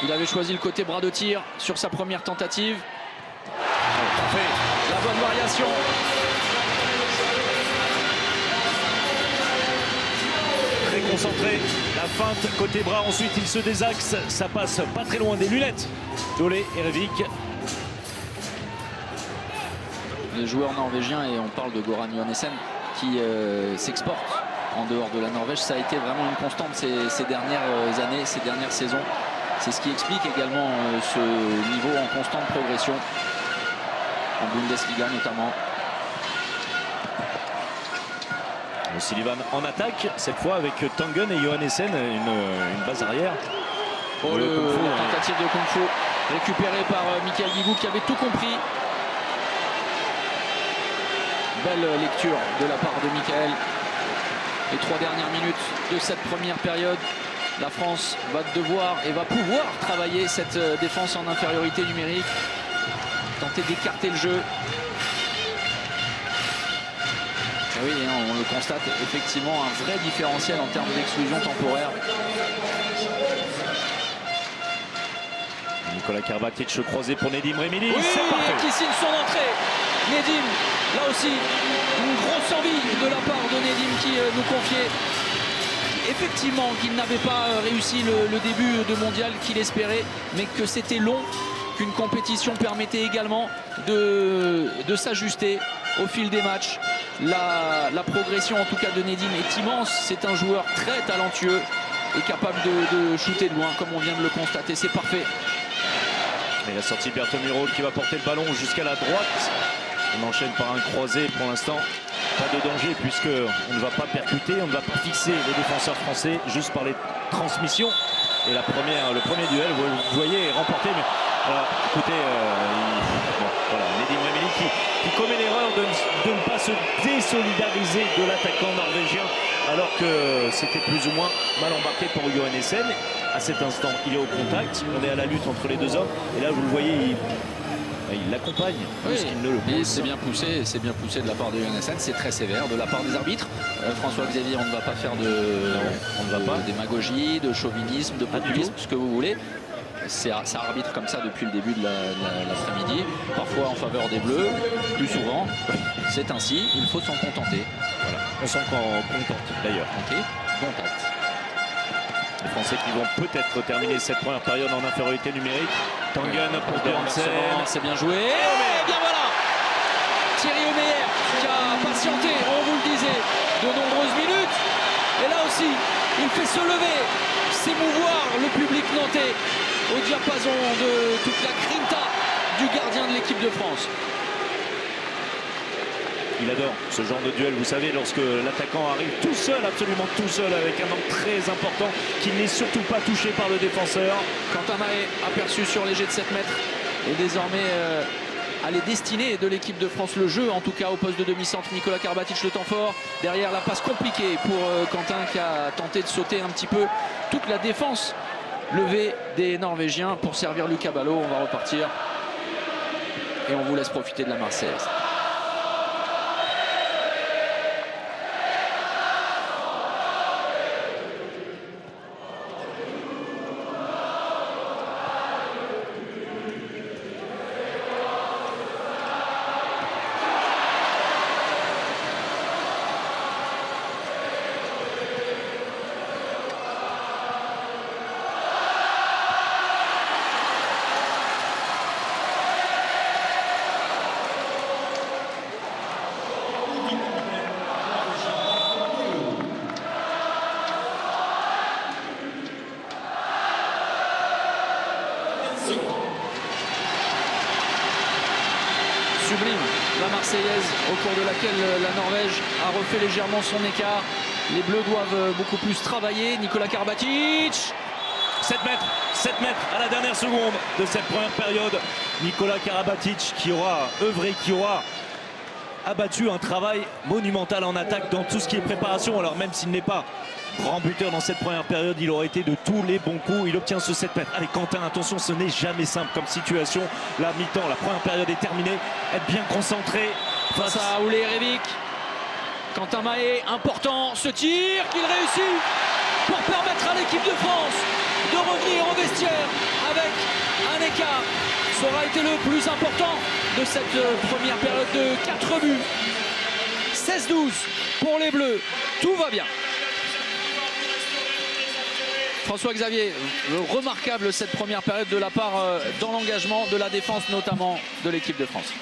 Il avait choisi le côté bras de tir sur sa première tentative.
Parfait.
La bonne variation.
Très concentré, la feinte côté bras, ensuite il se désaxe, ça passe pas très loin des lunettes d'Ole Erevik.
Les joueurs norvégiens, et on parle de Goran Johannesen qui s'exporte en dehors de la Norvège, ça a été vraiment une constante ces dernières années, ces dernières saisons. C'est ce qui explique également ce niveau en constante progression en Bundesliga notamment.
Sullivan en attaque, cette fois avec Tangen et Johannesen, une base arrière.
Oh, la tentative de Kung Fu récupérée par Michael Guigou qui avait tout compris. Belle lecture de la part de Michael. Les 3 dernières minutes de cette première période. La France va devoir et va pouvoir travailler cette défense en infériorité numérique. Tenter d'écarter le jeu. Oui, on le constate, effectivement un vrai différentiel en termes d'exclusion temporaire.
Nicolas Karabatic croisé pour Nedim Remili.
Oui,
c'est parfait.
qui signe son entrée. Nedim, là aussi, une grosse envie de la part de Nedim qui nous confiait effectivement qu'il n'avait pas réussi le début de mondial qu'il espérait, mais que c'était long, qu'une compétition permettait également de s'ajuster au fil des matchs. La progression en tout cas de Nedim est immense. C'est un joueur très talentueux et capable de shooter de loin comme on vient de le constater. C'est parfait.
Et la sortie de Bertomiro qui va porter le ballon jusqu'à la droite. On enchaîne par un croisé pour l'instant. Pas de danger puisque on ne va pas percuter, on ne va pas fixer les défenseurs français juste par les transmissions. Et le premier duel, vous voyez, est remporté. Mais alors, écoutez, voilà, Nedim Remili qui commet l'erreur de ne pas se désolidariser de l'attaquant norvégien alors que c'était plus ou moins mal embarqué pour Hugo Enessen. À cet instant, il est au contact. On est à la lutte entre les deux hommes. Et là, vous le voyez, il l'accompagne.
Oui,
et
c'est bien poussé de la part de Enessen. C'est très sévère de la part des arbitres. François Xavier, on ne va pas faire de démagogie, de chauvinisme, de populisme, ce que vous voulez. Ça arbitre comme ça depuis le début de l'après-midi, parfois en faveur des Bleus, plus souvent. C'est ainsi, il faut s'en contenter.
Voilà. On s'en contente d'ailleurs.
Contact.
Les Français qui vont peut-être terminer cette première période en infériorité numérique. Tangen pour Hansen.
C'est bien joué. Et bien voilà, Thierry Omeyer qui a patienté, on vous le disait, de nombreuses minutes. Et là aussi, il fait se lever, s'émouvoir le public nantais au diapason de toute la grinta du gardien de l'équipe de France.
Il adore ce genre de duel, vous savez, lorsque l'attaquant arrive tout seul, absolument tout seul, avec un angle très important, qui n'est surtout pas touché par le défenseur.
Quentin Mahé, aperçu sur les jets de 7 mètres, et désormais à les destiner de l'équipe de France. Le jeu, en tout cas, au poste de demi-centre. Nicolas Karabatic, le temps fort. Derrière, la passe compliquée pour Quentin qui a tenté de sauter un petit peu toute la défense levée des Norvégiens pour servir Lucas Ballot. On va repartir et on vous laisse profiter de la Marseillaise. Sublime, la Marseillaise au cours de laquelle la Norvège a refait légèrement son écart. Les Bleus doivent beaucoup plus travailler. Nicolas Karabatic.
7 mètres à la dernière seconde de cette première période. Nicolas Karabatic qui aura œuvré, qui aura abattu un travail monumental en attaque dans tout ce qui est préparation. Alors même s'il n'est pas grand buteur dans cette première période, il aurait été de tous les bons coups. Il obtient ce 7 mètres. Allez Quentin, attention, ce n'est jamais simple comme situation. La mi-temps, la première période est terminée. Être bien concentré
face à Ole Erevik. Quentin Mahé, important, ce tir qu'il réussit pour permettre à l'équipe de France de revenir au vestiaire avec un écart. Ça aura été le plus important de cette première période de 4 buts. 16-12 pour les Bleus. Tout va bien. François Xavier, remarquable cette première période de la part dans l'engagement de la défense, notamment de l'équipe de France.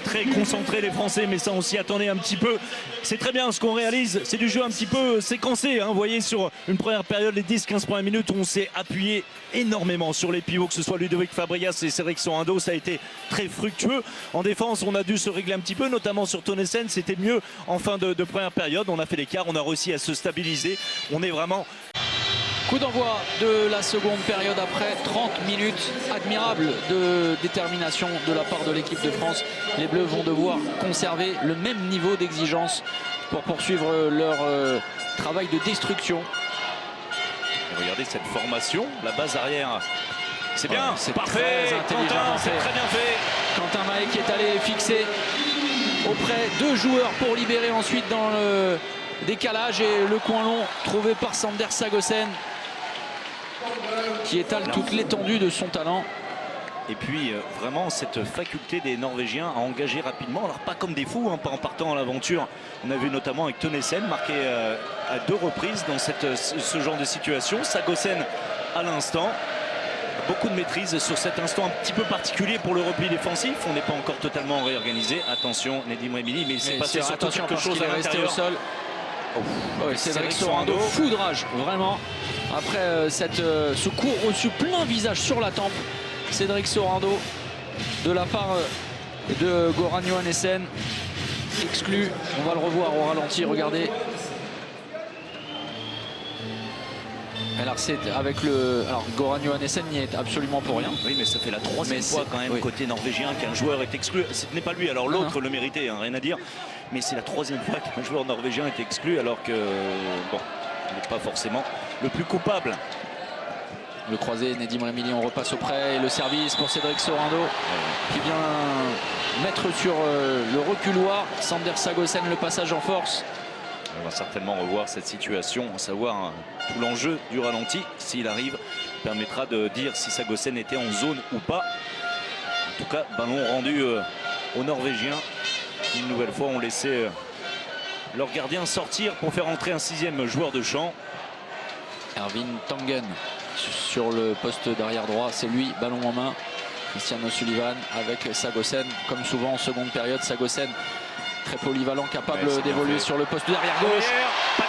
Très concentrés les Français, mais ça on s'y attendait un petit peu. C'est très bien ce qu'on réalise, c'est du jeu un petit peu séquencé, hein. Vous voyez sur une première période, les 10-15 premières minutes, où on s'est appuyé énormément sur les pivots, que ce soit Ludovic Fabrias et Cédric Sorando. Ça a été très fructueux. En défense, on a dû se régler un petit peu, notamment sur Tonnessen. C'était mieux en fin de première période. On a fait l'écart, on a réussi à se stabiliser. On est vraiment...
Coup d'envoi de la seconde période après 30 minutes. Admirable de détermination de la part de l'équipe de France. Les Bleus vont devoir conserver le même niveau d'exigence pour poursuivre leur travail de destruction.
Et regardez cette formation, la base arrière. C'est bien,
c'est
parfait.
Très intelligent.
C'est très bien fait.
Quentin Mahé qui est allé fixer auprès. 2 joueurs pour libérer ensuite dans le décalage et le coin long trouvé par Sander Sagosen qui étale toute l'étendue de son talent.
Et puis vraiment cette faculté des Norvégiens à engager rapidement, alors pas comme des fous, hein, pas en partant à l'aventure. On a vu notamment avec Tønnesen marqué à 2 reprises dans ce genre de situation. Sagosen à l'instant. Beaucoup de maîtrise sur cet instant un petit peu particulier pour le repli défensif. On n'est pas encore totalement réorganisé. Attention Nedim Remili, mais il s'est passé surtout quelque chose à l'intérieur.
Cédric Sorando, foudrage vraiment après ce coup reçu plein visage sur la tempe. Cédric Sorando de la part de Goran Johannessen, exclu. On va le revoir au ralenti, regardez. Alors c'est avec Goran Johannessen n'y est absolument pour rien.
Oui, mais ça fait la 3e fois quand même côté norvégien qu'un joueur est exclu. Ce n'est pas lui, alors l'autre le méritait, hein, rien à dire. Mais c'est la 3e fois qu'un joueur norvégien est exclu alors que bon, il n'est pas forcément le plus coupable.
Le croisé, Nedim Remili, on repasse auprès. Et le service pour Cédric Sorando qui vient mettre sur le reculoir. Sander Sagosen, le passage en force.
On va certainement revoir cette situation, savoir tout l'enjeu du ralenti, s'il arrive, permettra de dire si Sagosen était en zone ou pas. En tout cas, ballon rendu aux Norvégiens. Une nouvelle fois, on laissait leur gardien sortir pour faire entrer un 6e joueur de champ.
Ervin Tangen sur le poste d'arrière droit, c'est lui, ballon en main. Christian O'Sullivan avec Sagosen, comme souvent en seconde période. Sagosen très polyvalent, capable d'évoluer sur le poste d'arrière gauche. Pas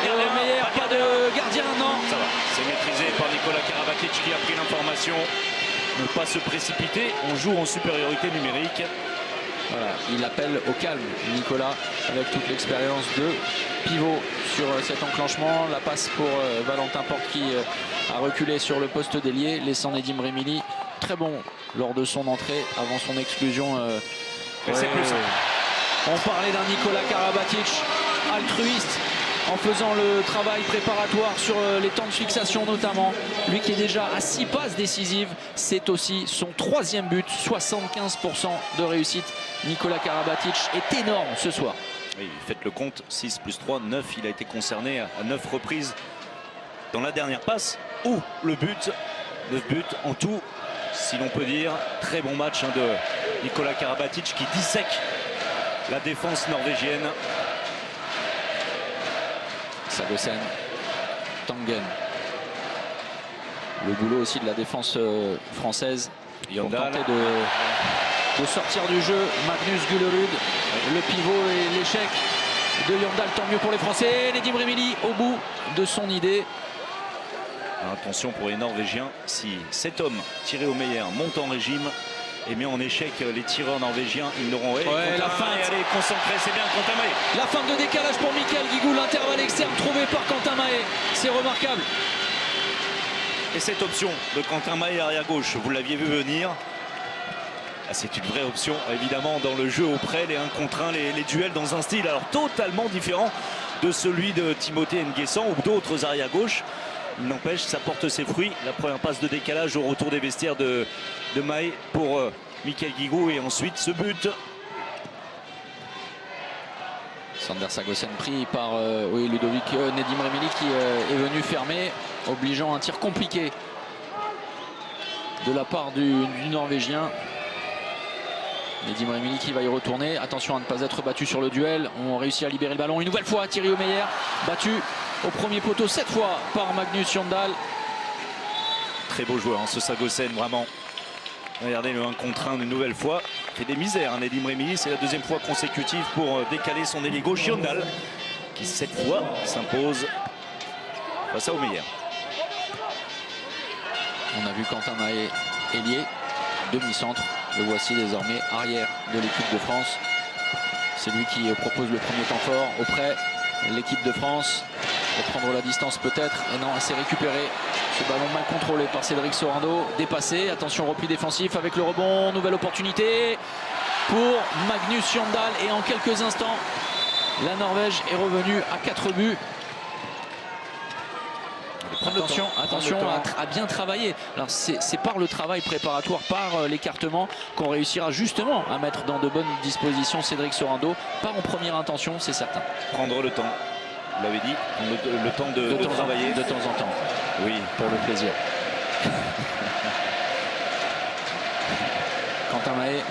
de gardien, non.
Ça va, c'est maîtrisé par Nikola Karabatic qui a pris l'information. Ne pas se précipiter, on joue en supériorité numérique.
Voilà, il appelle au calme Nicolas avec toute l'expérience de pivot sur cet enclenchement. La passe pour Valentin Porte qui a reculé sur le poste d'ailier, laissant Nedim Remili très bon lors de son entrée avant son exclusion.
C'est plus simple.
On parlait d'un Nikola Karabatic altruiste en faisant le travail préparatoire sur les temps de fixation notamment. Lui qui est déjà à 6 passes décisives, c'est aussi son 3e but, 75% de réussite. Nikola Karabatic est énorme ce soir.
Oui, faites le compte, 6 plus 3, 9, il a été concerné à 9 reprises dans la dernière passe ou le but. 9 buts en tout, si l'on peut dire. Très bon match de Nikola Karabatic qui dissèque la défense norvégienne.
Sagosen, Tangen. Le boulot aussi de la défense française. Pour tenter de sortir du jeu. Magnus Gullerud, le pivot et l'échec de Yandal, tant mieux pour les Français. Nedim Remili au bout de son idée.
Attention pour les Norvégiens, si cet homme tiré au meilleur monte en régime et met en échec les tireurs norvégiens, ils n'auront
la fin.
Allez, concentré, c'est bien Quentin Mahé.
La fin de décalage pour Mikael Guigou, l'intervalle externe trouvé par Quentin Mahé. C'est remarquable.
Et cette option de Quentin Mahé arrière gauche, vous l'aviez vu venir. C'est une vraie option, évidemment, dans le jeu auprès, les 1 contre 1, les duels dans un style alors totalement différent de celui de Timothée Nguessan ou d'autres arrière gauche. Il n'empêche, ça porte ses fruits. La première passe de décalage au retour des vestiaires de Mahé pour Mikael Guigou et ensuite ce but.
Sander Sagosen pris par Ludovic Nedim Remili qui est venu fermer, obligeant un tir compliqué de la part du Norvégien. Nedim Remili qui va y retourner. Attention à ne pas être battu sur le duel. On réussit à libérer le ballon une nouvelle fois. Thierry Omeyer battu au premier poteau cette fois par Magnus Jondal.
Très beau joueur ce Sagosen, vraiment. Regardez le 1 contre 1 une nouvelle fois. Fait des misères Nedim Remili. C'est la 2e fois consécutive pour décaler son ailier gauche Jondal qui cette fois s'impose face à Omeyer.
On a vu Quentin Mahé ailier, demi-centre. Le voici désormais arrière de l'équipe de France. C'est lui qui propose le premier temps fort auprès de l'équipe de France. Pour prendre la distance peut-être. Et non, c'est récupéré. Ce ballon mal contrôlé par Cédric Sorando. Dépassé. Attention, repli défensif avec le rebond. Nouvelle opportunité pour Magnus Jondal. Et en quelques instants, la Norvège est revenue à 4 buts. Attention à bien travailler. Alors c'est par le travail préparatoire, par l'écartement qu'on réussira justement à mettre dans de bonnes dispositions Cédric Sorando. Pas en première intention, c'est certain.
Prendre le temps. Vous l'avez dit, le temps de travailler.
De temps en temps.
Oui,
pour le plaisir. Quentin Mahé,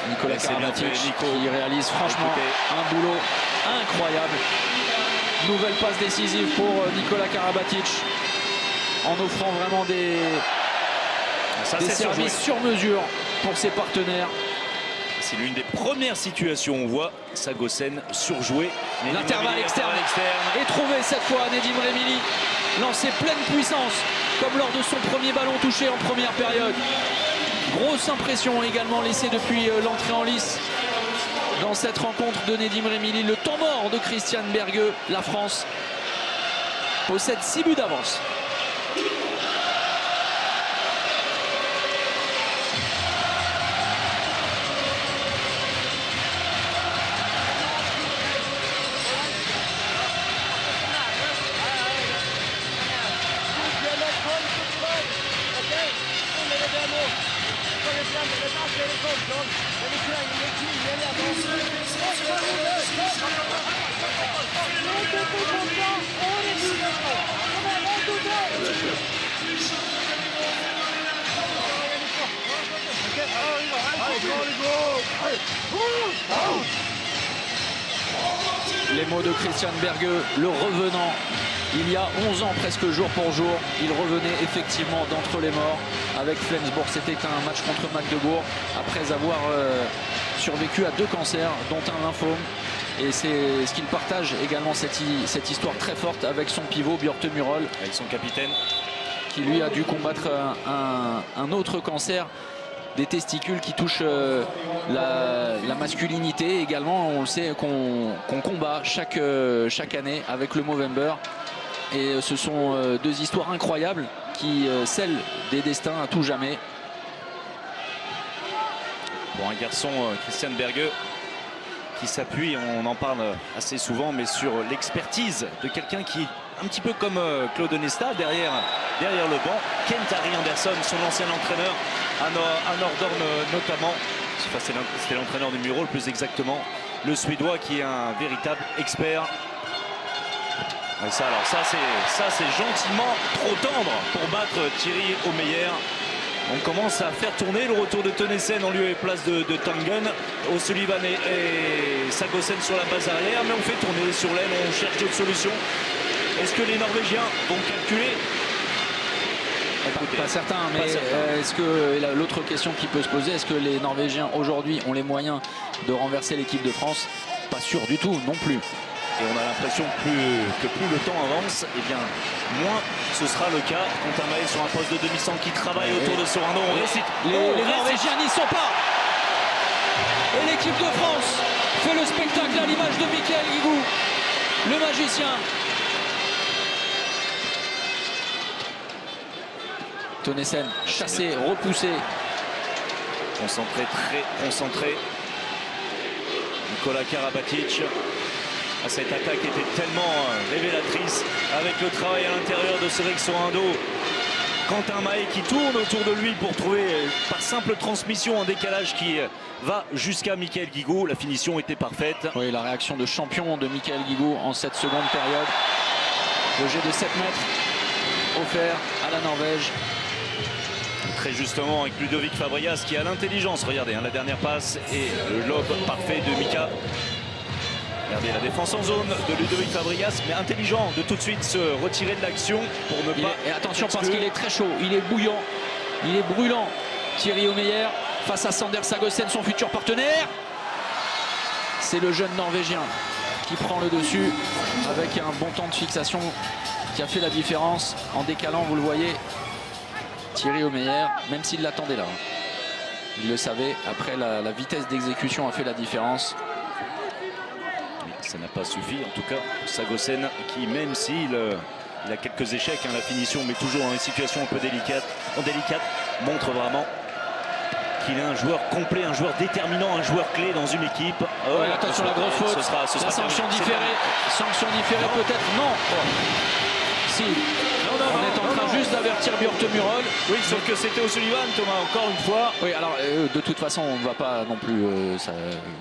Nicolas Karabatic qui réalise franchement un boulot incroyable. Nouvelle passe décisive pour Nicolas Karabatic en offrant vraiment des services sur mesure pour ses partenaires.
C'est l'une des premières situations où on voit Sagosen surjouer.
L'intervalle externe est trouvé cette fois. Nedim Remili lancé pleine puissance comme lors de son premier ballon touché en première période. Grosse impression également laissée depuis l'entrée en lice dans cette rencontre de Nedim Remili. Le temps mort de Christian Bergueux. La France possède 6 buts d'avance. Les mots de Christian Bergueux, le revenant. Il y a 11 ans, presque jour pour jour, il revenait effectivement d'entre les morts avec Flensburg. C'était un match contre Magdebourg après avoir survécu à 2 cancers, dont un lymphome. Et c'est ce qu'il partage également, cette histoire très forte avec son pivot Björte Murol.
Avec son capitaine.
Qui lui a dû combattre un autre cancer des testicules qui touche la masculinité également. On le sait qu'on combat chaque année avec le Movember. Et ce sont 2 histoires incroyables qui scellent des destins à tout jamais.
Pour un garçon, Christian Bergueux, qui s'appuie, on en parle assez souvent, mais sur l'expertise de quelqu'un qui, un petit peu comme Claude Nesta, derrière le banc. Kent Harry Anderson, son ancien entraîneur, à Nordhorn notamment. Enfin, c'était l'entraîneur de Murol, plus exactement. Le Suédois qui est un véritable expert. Et ça, alors ça c'est gentiment trop tendre pour battre Thierry Omeyer. On commence à faire tourner le retour de Tønnesen en lieu et place de Tangen. O'Sullivan et Sagosen sur la base arrière, mais on fait tourner sur l'aile, on cherche d'autres solutions. Est-ce que les Norvégiens vont calculer?
Pas certain, mais est-ce que l'autre question qui peut se poser, est-ce que les Norvégiens aujourd'hui ont les moyens de renverser l'équipe de France? Pas sûr du tout non plus.
Et on a l'impression que plus le temps avance, et bien moins ce sera le cas. Quentin Mahé sur un poste de demi-centre qui travaille autour de Sorando. On réussit.
Les Norvégiens n'y sont pas. Et l'équipe de France fait le spectacle à l'image de Mikael Guigou, le magicien. Tønnesen chassé, repoussé.
Concentré, très concentré. Nicolas Karabatic. Cette attaque était tellement révélatrice avec le travail à l'intérieur de Cédric Sorando. Quentin Mahé qui tourne autour de lui pour trouver par simple transmission un décalage qui va jusqu'à Mikael Guigou. La finition était parfaite.
Oui, la réaction de champion de Mikael Guigou en cette seconde période. Le jet de 7 mètres offert à la Norvège.
Très justement avec Ludovic Fabrias qui a l'intelligence. Regardez la dernière passe et le lob parfait de Mika. Regardez la défense en zone de Ludovic Fabrias, mais intelligent de tout de suite se retirer de l'action pour ne pas...
Et attention parce qu'il est très chaud, il est bouillant, il est brûlant. Thierry Omeyer face à Sander Sagosen, son futur partenaire. C'est le jeune Norvégien qui prend le dessus avec un bon temps de fixation qui a fait la différence en décalant, vous le voyez, Thierry Omeyer, même s'il l'attendait là. Il le savait, après la vitesse d'exécution a fait la différence.
Ça n'a pas suffi, en tout cas, Sagosen qui, même s'il a quelques échecs, la finition, mais toujours dans une situation un peu délicate, montre vraiment qu'il est un joueur complet, un joueur déterminant, un joueur clé dans une équipe.
Ouais, attention, la grosse faute,
ce sera
la sanction différée, sanction différée peut-être, non. Si.
Non, non,
On
non,
est en
non,
train
non.
juste d'avertir Björtemurol.
Oui, sauf que c'était O'Sullivan, Thomas, encore une fois.
Oui, alors de toute façon, on ne va pas non plus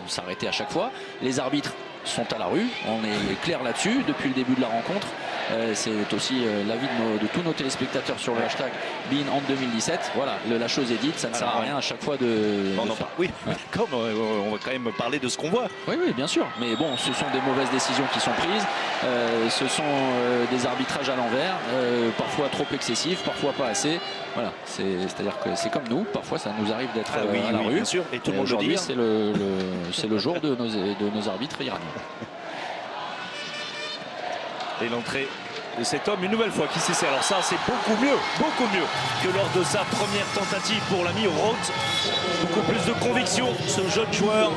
s'arrêter à chaque fois. Les arbitres sont à la rue, on est clair là-dessus depuis le début de la rencontre. C'est aussi l'avis de tous nos téléspectateurs sur le hashtag BeIN en 2017. Voilà, la chose est dite, ça ne sert à rien à chaque fois de.
On en parle. Oui, d'accord, on va quand même parler de ce qu'on voit.
Oui, oui, bien sûr. Mais bon, ce sont des mauvaises décisions qui sont prises. Ce sont des arbitrages à l'envers, parfois trop excessifs, parfois pas assez. Voilà, c'est-à-dire que c'est comme nous. Parfois, ça nous arrive d'être à la rue.
Bien sûr. Et tout le monde le dit.
Aujourd'hui, c'est le jour de nos arbitres iraniens.
Et l'entrée de cet homme, une nouvelle fois, qui s'essaie. Alors ça, c'est beaucoup mieux que lors de sa première tentative pour l'ami Roth. Beaucoup plus de conviction, ce jeune joueur,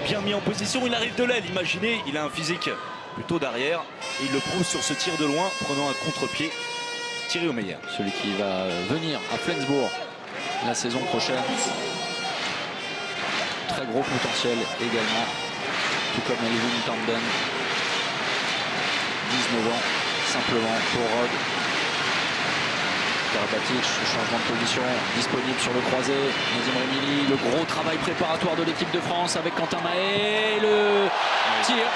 bien mis en position. Il arrive de l'aile, imaginez, il a un physique plutôt d'arrière. Et il le prouve sur ce tir de loin, prenant un contre-pied. Thierry Omeyer.
Celui qui va venir à Flensburg la saison prochaine. Très gros potentiel également, tout comme Elvin Tanden. 19 ans, simplement pour Rod. Karabatic, changement de position, disponible sur le croisé. Nedim Remili, le gros travail préparatoire de l'équipe de France avec Quentin Mahé. Le tir.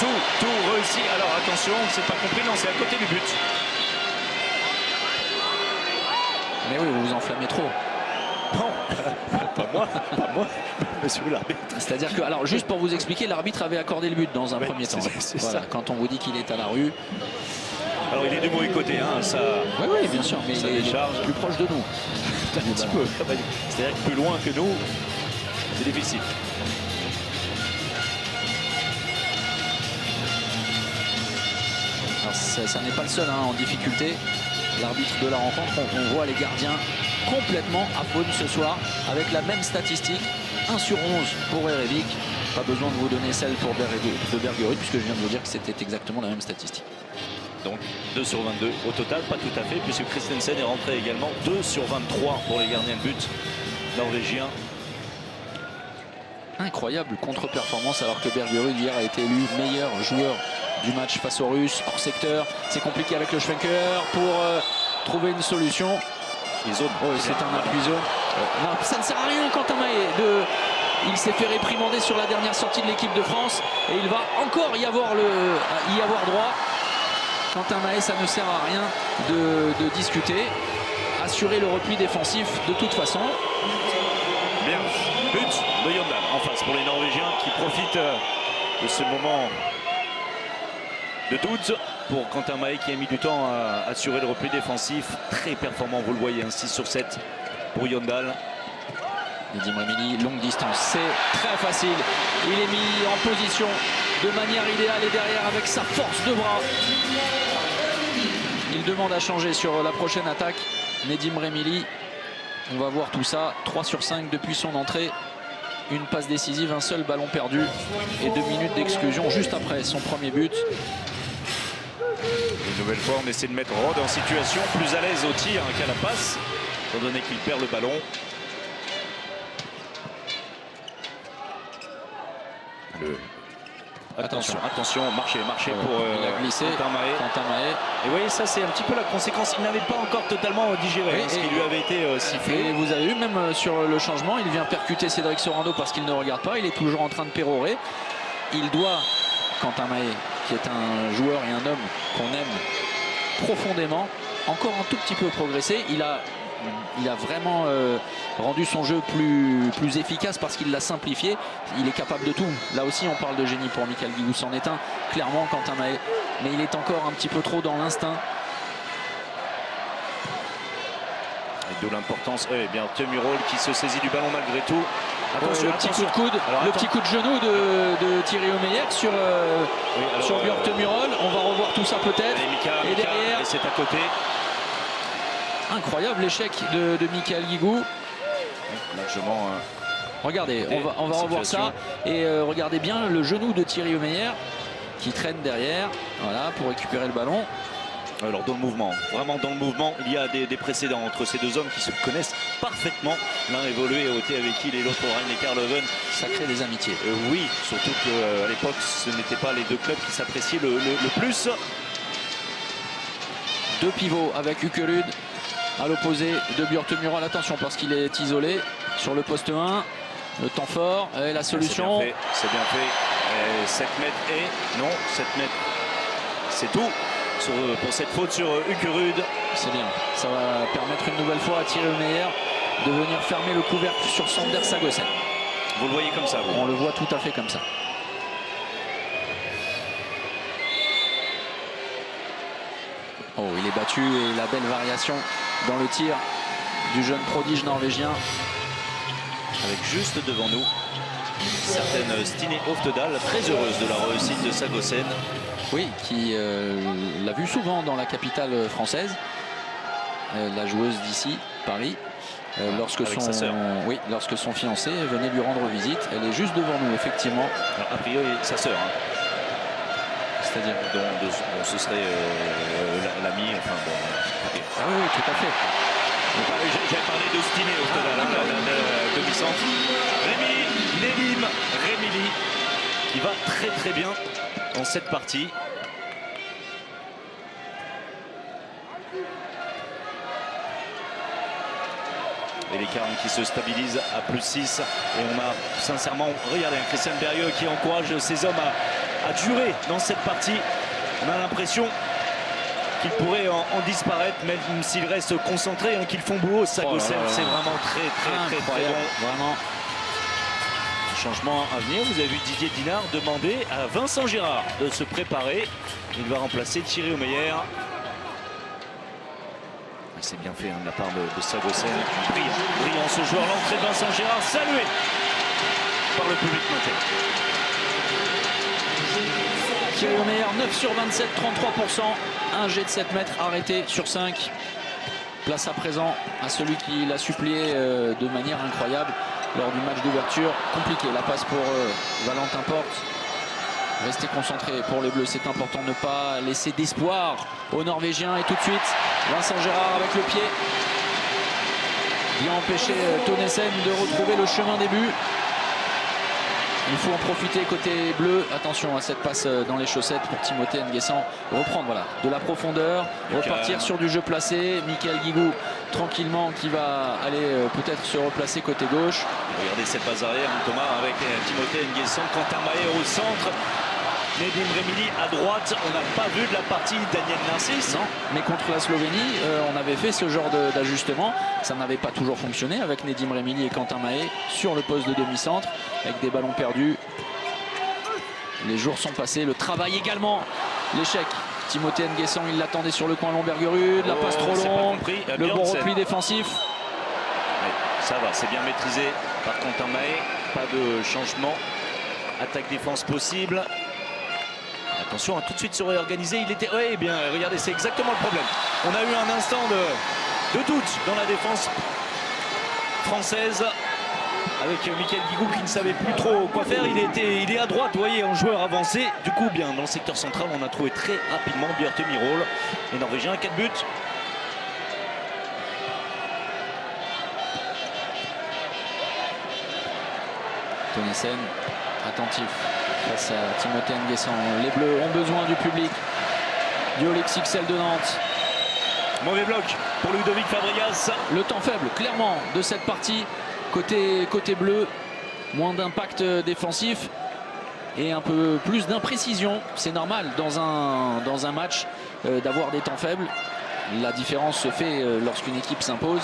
Tout réussi. Alors attention, c'est pas compris, non, c'est à côté du but.
Mais oui, vous vous enflammez trop.
Non, pas moi, monsieur l'arbitre.
C'est-à-dire que, alors juste pour vous expliquer, l'arbitre avait accordé le but dans un premier temps.
C'est
Voilà,
ça.
quand on vous dit qu'il est à la rue.
Alors il est du mauvais côté, hein, ça.
Oui, oui, bien sûr, mais
Ça
il est
décharge.
plus proche de nous.
Un petit peu. C'est-à-dire que plus loin que nous, c'est difficile.
Alors, ça n'est pas le seul en difficulté. L'arbitre de la rencontre, on voit les gardiens complètement à faune ce soir avec la même statistique, 1 sur 11 pour Erevic. Pas besoin de vous donner celle pour de Bergerud puisque je viens de vous dire que c'était exactement la même statistique.
Donc 2 sur 22 au total, pas tout à fait, puisque Christensen est rentré également. 2 sur 23 pour les gardiens de but norvégiens.
Incroyable contre-performance alors que Bergerud hier a été élu meilleur joueur du match face aux Russes hors secteur. C'est compliqué avec le Schwenker pour trouver une solution. C'est un appui zone. Non, ça ne sert à rien Quentin Mahé. Il s'est fait réprimander sur la dernière sortie de l'équipe de France et il va encore y avoir droit. Quentin Mahé, ça ne sert à rien de discuter. Assurer le repli défensif de toute façon.
Bien, but de Yondal en face pour les Norvégiens qui profitent de ce moment de doute pour Quentin Mahé qui a mis du temps à assurer le repli défensif. Très performant, vous le voyez, 6 sur 7 pour Yondal.
Nedim Remili, longue distance, c'est très facile. Il est mis en position de manière idéale et derrière avec sa force de bras. Il demande à changer sur la prochaine attaque. Nedim Remili, on va voir tout ça. 3 sur 5 depuis son entrée. Une passe décisive, un seul ballon perdu et 2 minutes d'exclusion juste après son premier but.
Une nouvelle fois, on essaie de mettre Rod en situation plus à l'aise au tir qu'à la passe, étant donné qu'il perd le ballon. Attention, marché pour
il a glissé,
Quentin Mahé. Et vous voyez, ça c'est un petit peu la conséquence. Il n'avait pas encore totalement digéré ce qui lui avait été sifflé.
Et vous avez vu, même sur le changement, il vient percuter Cédric Sorando parce qu'il ne regarde pas. Il est toujours en train de pérorer. Il doit, Quentin Mahé, qui est un joueur et un homme qu'on aime profondément, encore un tout petit peu progresser. Il a vraiment rendu son jeu plus efficace parce qu'il l'a simplifié. Il est capable de tout. Là aussi, on parle de génie pour Michael Guigou. C'en est un, clairement, Quentin Mahé. Mais il est encore un petit peu trop dans l'instinct.
Et de l'importance, Björtemurol qui se saisit du ballon malgré tout.
Attention, le petit coup de coude, petit coup de genou de Thierry Omeyer sur Björtemurol. On va revoir tout ça peut-être. Et derrière,
et c'est à côté.
Incroyable l'échec de Michael Guigou.
Largement.
Regardez, on va revoir ça. Et regardez bien le genou de Thierry Omeyer qui traîne derrière. Voilà, pour récupérer le ballon.
Alors dans le mouvement, vraiment dans le mouvement, il y a des précédents entre ces deux hommes qui se connaissent parfaitement. L'un évolué au avec il et l'autre au Rhein-Neckar-Löwen.
Ça crée des amitiés.
Oui, surtout qu'à l'époque, ce n'étaient pas les deux clubs qui s'appréciaient le plus.
Deux pivots avec Ukerud à l'opposé de Björtemurol. Attention parce qu'il est isolé sur le poste 1. Le temps fort et la solution.
C'est bien fait. 7 mètres et non, 7 mètres. C'est tout pour cette faute sur Ukerud.
C'est bien. Ça va permettre une nouvelle fois à Thierry Omeyer de venir fermer le couvercle sur Sander Sagosen.
Vous le voyez comme ça, vous?
On le voit tout à fait comme ça. Oh, il est battu et la belle variation dans le tir du jeune prodige norvégien.
Avec juste devant nous certaine Stine Oftedal, très heureuse de la réussite de Sagosen.
Oui, qui l'a vu souvent dans la capitale française. La joueuse d'ici, Paris. Lorsque son fiancé venait lui rendre visite. Elle est juste devant nous, effectivement.
Alors, a priori, sa sœur. Hein.
C'est-à-dire
dont ce serait l'ami. Enfin, bon, okay.
Ah oui, tout à fait.
J'avais parlé de Stine Oftedal, demi-centre. Nedim Remili, qui va très très bien dans cette partie. Et l'écart qui se stabilise à +6. Et on a sincèrement, regardez, Christian Berrieux qui encourage ses hommes à durer dans cette partie. On a l'impression qu'ils pourraient en disparaître, même s'ils restent concentrés, hein, qu'ils font boulot. Sagosen, c'est vraiment très bon.
Vraiment.
Changement à venir. Vous avez vu Didier Dinard demander à Vincent Girard de se préparer. Il va remplacer Thierry Omeyer. C'est bien fait hein, de la part de Sagosen. Brillant ce joueur. L'entrée de Vincent Girard salué par le public nantais.
Thierry Omeyer, 9 sur 27, 33%. Un jet de 7 mètres arrêté sur 5. Place à présent à celui qui l'a supplié de manière incroyable lors du match d'ouverture. Compliqué, la passe pour Valentin Porte. Rester concentré pour les Bleus, c'est important de ne pas laisser d'espoir aux Norvégiens. Et tout de suite, Vincent Girard avec le pied vient empêcher Tonesen de retrouver le chemin des buts. Il faut en profiter côté bleu. Attention à cette passe dans les chaussettes pour Timothée Nguessan. Reprendre voilà, de la profondeur, repartir sur du jeu placé. Michael Guigou tranquillement qui va aller peut-être se replacer côté gauche.
Regardez cette passe arrière, Thomas, avec Timothée Nguessan, Quentin Mahé au centre. Nedim Remili à droite. On n'a pas vu de la partie Daniel Narcisse.
Non, mais contre la Slovénie, on avait fait ce genre d'ajustement. Ça n'avait pas toujours fonctionné avec Nedim Remili et Quentin Mahé sur le poste de demi-centre, avec des ballons perdus. Les jours sont passés, le travail également. L'échec. Timothée Nguessan, il l'attendait sur le coin Lombergerud. La passe trop longue, le bon repli défensif.
Ouais, ça va, c'est bien maîtrisé par Quentin Mahé. Pas de changement. Attaque-défense possible. Attention, tout de suite se réorganiser. Il était. Oui, bien, regardez, c'est exactement le problème. On a eu un instant de doute dans la défense française avec Michael Guigou qui ne savait plus trop quoi faire. Il est à droite, vous voyez, en joueur avancé. Du coup, bien, dans le secteur central, on a trouvé très rapidement Björtemurol. Les Norvégiens, 4 buts.
Tonesen, attentif face à Timothée Nguessan. Les Bleus ont besoin du public du Olex XL de Nantes.
Mauvais bloc pour Ludovic Fabregas.
Le temps faible, clairement, de cette partie. Côté bleu, moins d'impact défensif et un peu plus d'imprécision. C'est normal dans un match d'avoir des temps faibles. La différence se fait lorsqu'une équipe s'impose.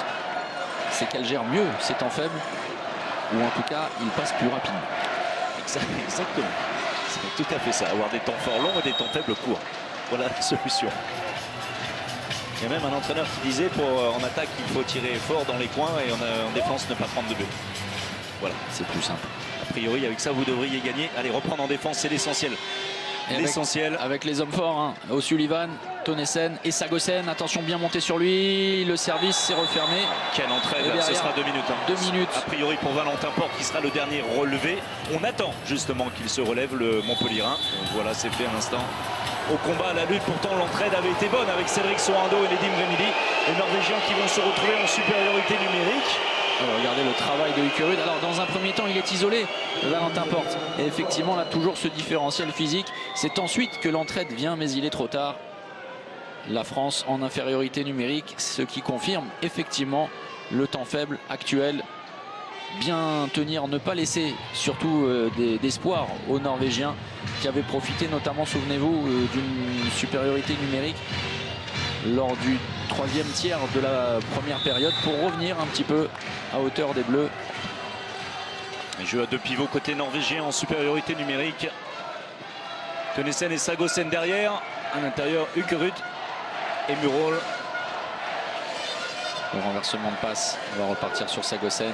C'est qu'elle gère mieux ses temps faibles, ou en tout cas, il passe plus rapidement.
Exactement. C'est tout à fait ça. Avoir des temps forts longs et des temps faibles courts. Voilà la solution. Il y a même un entraîneur qui disait en attaque il faut tirer fort dans les coins et en défense ne pas prendre de but. Voilà,
c'est plus simple.
A priori avec ça vous devriez gagner. Allez, reprendre en défense, c'est l'essentiel. L'essentiel.
Avec les hommes forts, hein. O'Sullivan, Tonesen et Sagosen. Attention, bien monté sur lui. Le service s'est refermé.
Quelle entrée, ce sera 2 minutes. Hein.
2 minutes.
A priori pour Valentin Porte qui sera le dernier relevé. On attend justement qu'il se relève, le Montpellierin. Voilà, c'est fait à l'instant. Au combat, à la lutte, pourtant l'entraide avait été bonne avec Cédric Sorando et Nedim Remili. Les Norvégiens qui vont se retrouver en supériorité numérique.
Alors, regardez le travail de Ukerud. Alors dans un premier temps, il est isolé, Valentin Porte. Et effectivement, là, toujours ce différentiel physique. C'est ensuite que l'entraide vient, mais il est trop tard. La France en infériorité numérique, ce qui confirme effectivement le temps faible actuel. Bien tenir, ne pas laisser surtout d'espoir aux Norvégiens qui avaient profité notamment, souvenez-vous, d'une supériorité numérique lors du 3e tiers de la première période pour revenir un petit peu à hauteur des Bleus.
Jeu à 2 pivots côté norvégien en supériorité numérique. Tønnesen et Sagosen derrière. À l'intérieur, Ukerud et Murol.
Le renversement de passe, on va repartir sur Sagosen.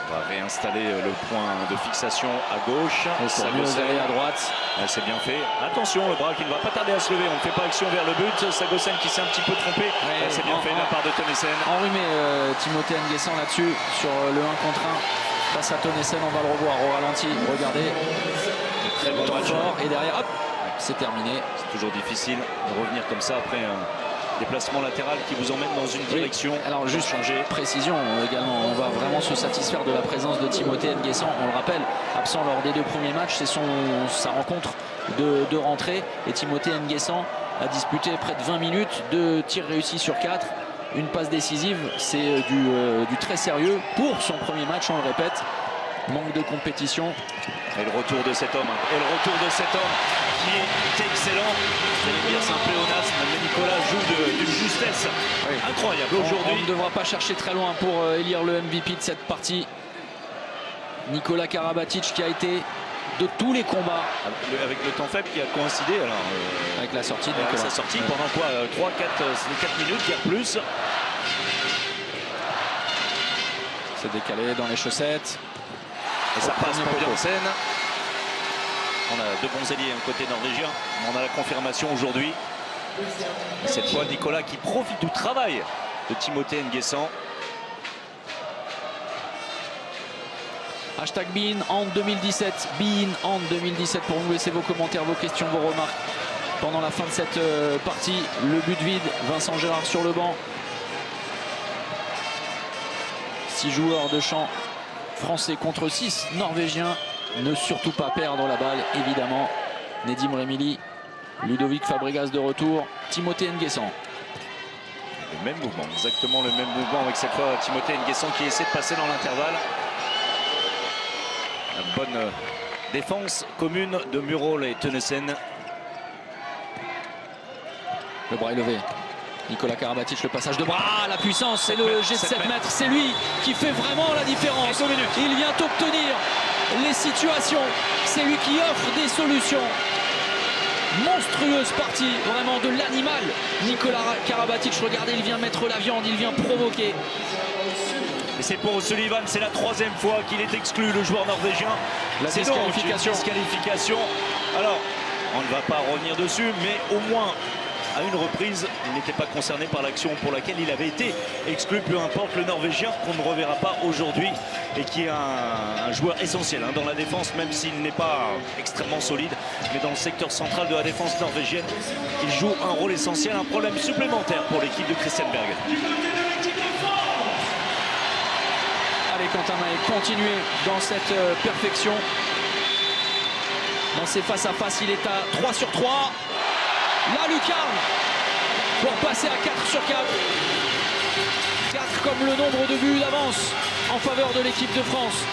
On va réinstaller le point de fixation à gauche.
Sagosen à droite.
C'est bien fait. Attention, le bras qui ne va pas tarder à se lever. On ne fait pas action vers le but. Sagosen qui s'est un petit peu trompé. C'est bien fait de la part de Tønnesen.
Enrhumé Timothée Nguessan là-dessus sur le 1 contre 1 face à Tønnesen. On va le revoir au ralenti. Regardez.
Très bon match.
Et derrière, hop, c'est terminé.
C'est toujours difficile de revenir comme ça après un déplacement latéral qui vous emmène dans une direction.
Alors juste changer. Précision également, on va vraiment se satisfaire de la présence de Timothée Nguessan. On le rappelle, absent lors des 2 premiers matchs, c'est sa rencontre de rentrée. Et Timothée Nguessan a disputé près de 20 minutes, 2 tirs réussis sur 4. Une passe décisive, c'est du très sérieux pour son premier match, on le répète. Manque de compétition.
Et le retour de cet homme. Et le retour de cet homme qui est excellent. Vous allez me dire c'est un pléonasme, mais Nicolas joue d'une justesse incroyable aujourd'hui.
On ne devra pas chercher très loin pour élire le MVP de cette partie. Nicolas Karabatic qui a été de tous les combats.
Avec le temps faible qui a coïncidé alors,
avec la sortie de
Nicolas. Sa sortie pendant quoi 3-4 minutes, il y a plus.
C'est décalé dans les chaussettes.
Et ça passe pour Bjørnsen. On a 2 bons alliés côté norvégien. On a la confirmation aujourd'hui. Cette fois, Nicolas qui profite du travail de Timothée Nguessan.
Hashtag Bein en 2017. Bein en 2017 pour nous laisser vos commentaires, vos questions, vos remarques. Pendant la fin de cette partie, le but vide. Vincent Gérard sur le banc. 6 joueurs de champ français contre 6 norvégiens. Ne surtout pas perdre la balle, évidemment. Nedim Remili, Ludovic Fabregas de retour, Timothée Nguessan.
Le même mouvement, exactement le même mouvement avec cette fois Timothée Nguessan qui essaie de passer dans l'intervalle. La bonne défense commune de Murol et Tønnesen.
Le bras est levé. Nicolas Karabatic, le passage de bras, la puissance, c'est le jet de 7 mètres. C'est lui qui fait vraiment la différence. Il vient obtenir les situations. C'est lui qui offre des solutions. Monstrueuse partie, vraiment de l'animal. Nicolas Karabatic, regardez, il vient mettre la viande, il vient provoquer.
Et c'est pour Sullivan, c'est la 3e fois qu'il est exclu, le joueur norvégien.
La
disqualification. Alors, on ne va pas revenir dessus, mais au moins à une reprise, il n'était pas concerné par l'action pour laquelle il avait été exclu, peu importe, le Norvégien qu'on ne reverra pas aujourd'hui et qui est un joueur essentiel dans la défense, même s'il n'est pas extrêmement solide, mais dans le secteur central de la défense norvégienne, il joue un rôle essentiel, un problème supplémentaire pour l'équipe de Christian Berg.
Allez, Quentin Mahé, continuer dans cette perfection. Dans ses face-à-face, il est à 3 sur 3. La lucarne pour passer à 4 sur 4. 4 comme le nombre de buts d'avance en faveur de l'équipe de France.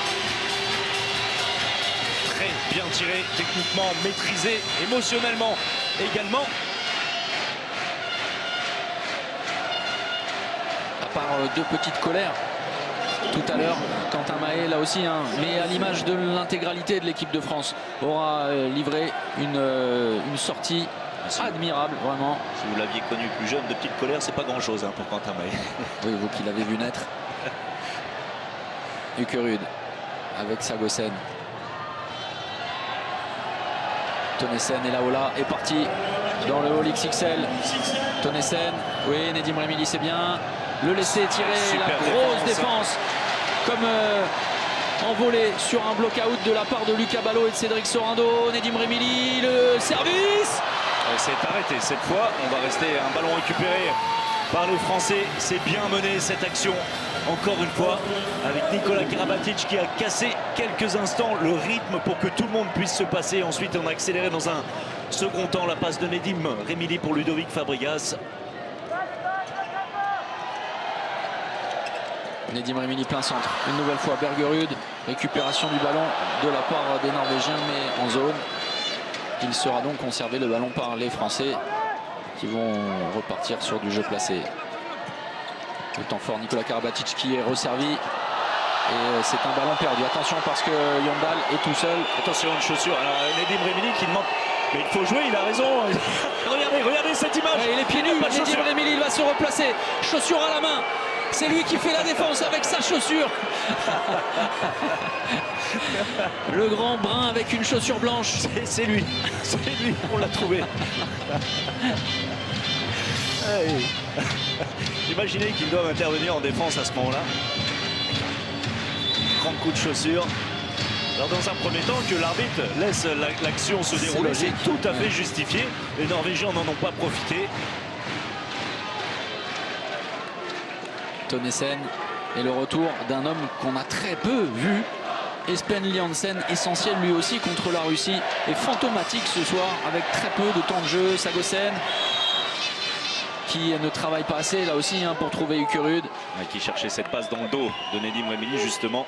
Très bien tiré, techniquement maîtrisé, émotionnellement également.
À part 2 petites colères tout à l'heure, Quentin Mahé là aussi, mais à l'image de l'intégralité de l'équipe de France, aura livré une sortie admirable, vraiment.
Si vous l'aviez connu plus jeune, de petite colère, c'est pas grand chose pour Quentin Mahé.
Oui, vous qui l'avez vu naître. Ukerud avec Sagosen. Tønnesen et Laola est parti dans le hall XXL. Tønnesen, oui, Nedim Remili, c'est bien. Le laisser tirer,
super
la grosse défense. Comme envolé sur un bloc-out de la part de Lucas Ballot et de Cédric Sorando. Nedim Remili, le service.
C'est arrêté cette fois, on va rester un ballon récupéré par les Français. C'est bien mené cette action, encore une fois, avec Nicolas Karabatic qui a cassé quelques instants le rythme pour que tout le monde puisse se passer. Ensuite, on a accéléré dans un Second temps, la passe de Nedim Remili pour Ludovic Fabregas.
Nedim Remili plein centre. Une nouvelle fois Bergerud. Récupération du ballon de la part des Norvégiens mais en zone. Il sera donc conservé le ballon par les Français qui vont repartir sur du jeu placé. Le temps fort Nikola Karabatic qui est resservi. Et c'est un ballon perdu. Attention parce que Yondal est tout seul.
Attention, une chaussure. Alors Nedim Remili qui demande. Mais il faut jouer, il a raison. regardez cette image.
Ouais, il est pieds nus. Nedim Remili, il va se replacer. Chaussure à la main. C'est lui qui fait la défense avec sa chaussure. Le grand brun avec une chaussure blanche.
C'est lui. C'est lui, on l'a trouvé. Imaginez qu'ils doivent intervenir en défense à ce moment-là. Grand coup de chaussure. Alors dans un premier temps, que l'arbitre laisse l'action se dérouler, c'est tout à fait justifié. Les Norvégiens n'en ont pas profité.
Tonnesen et le retour d'un homme qu'on a très peu vu. Espen Liansen, essentiel lui aussi contre la Russie, est fantomatique ce soir avec très peu de temps de jeu. Sagosen qui ne travaille pas assez là aussi pour trouver Ukerud.
Qui cherchait cette passe dans le dos de Nedim Remili justement.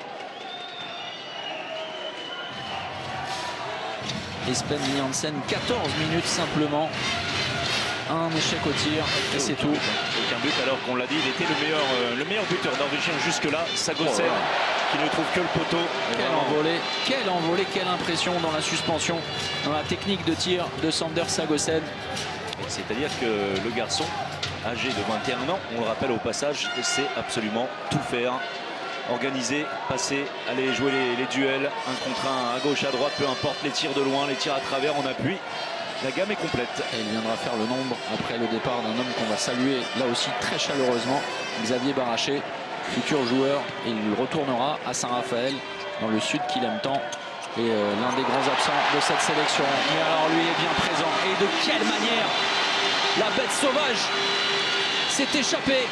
Espen Liansen, 14 minutes simplement. Un échec au tir et c'est tout.
Aucun but alors qu'on l'a dit, il était le meilleur buteur norvégien jusque-là. Sagosen qui ne trouve que le poteau.
Quel envolé, quelle impression dans la suspension, dans la technique de tir de Sander Sagosen.
C'est-à-dire que le garçon, âgé de 21 ans, on le rappelle au passage, sait absolument tout faire. Organiser, passer, aller jouer les duels, un contre un, à gauche, à droite, peu importe, les tirs de loin, les tirs à travers, en appui. La gamme est complète.
Et il viendra faire le nombre après le départ d'un homme qu'on va saluer là aussi très chaleureusement, Xavier Baraché, futur joueur. Et il retournera à Saint-Raphaël dans le sud qu'il aime tant. Et l'un des grands absents de cette sélection. Mais alors lui est bien présent. Et de quelle manière la bête sauvage s'est échappée.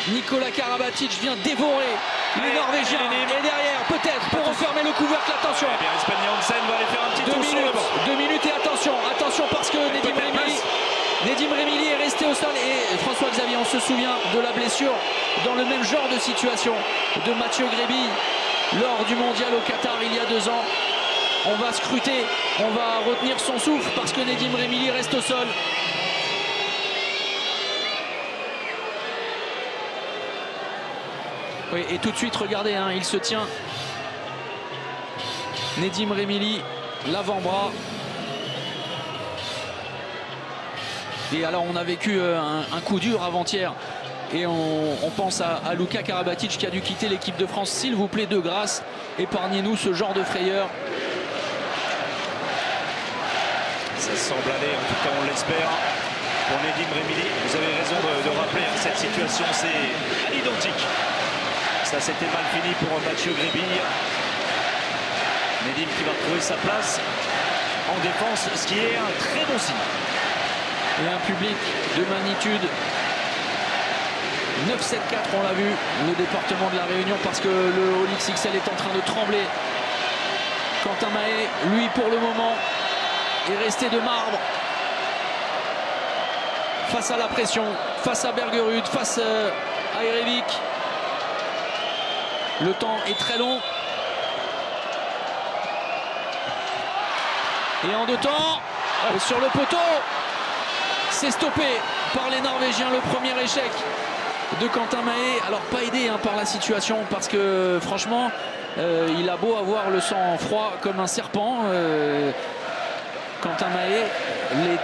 Nikola Karabatic vient dévorer les Norvégiens. Et derrière, peut-être, pour refermer le couvercle, attention.
Eh bien, Espen Liansen va aller faire un petit tour sur le banc.
2 minutes et attention parce que Nedim Remili est resté au sol. Et François-Xavier, on se souvient de la blessure dans le même genre de situation de Mathieu Gréby lors du mondial au Qatar il y a 2 ans. On va scruter, on va retenir son souffle parce que Nedim Remili reste au sol. Oui, et tout de suite, regardez, il se tient. Nedim Remili, l'avant-bras. Et alors, on a vécu un coup dur avant-hier. Et on pense à Luka Karabatic qui a dû quitter l'équipe de France. S'il vous plaît, de grâce, épargnez-nous ce genre de frayeur.
Ça semble aller, en tout cas on l'espère, pour Nedim Remili. Vous avez raison de rappeler cette situation, c'est identique. Ça c'était mal fini pour Mathieu Gréby. Nedim qui va retrouver sa place en défense, ce qui est un très bon signe.
Et un public de magnitude 9-7-4, on l'a vu, le département de la Réunion, parce que le All XXL est en train de trembler. Quentin Mahé, lui pour le moment, est resté de marbre. Face à la pression, face à Bergerud, face à Erevik. Le temps est très long. Et en 2 temps, sur le poteau, c'est stoppé par les Norvégiens. Le premier échec de Quentin Mahé. Alors pas aidé par la situation, parce que franchement, il a beau avoir le sang froid comme un serpent. Quentin Mahé,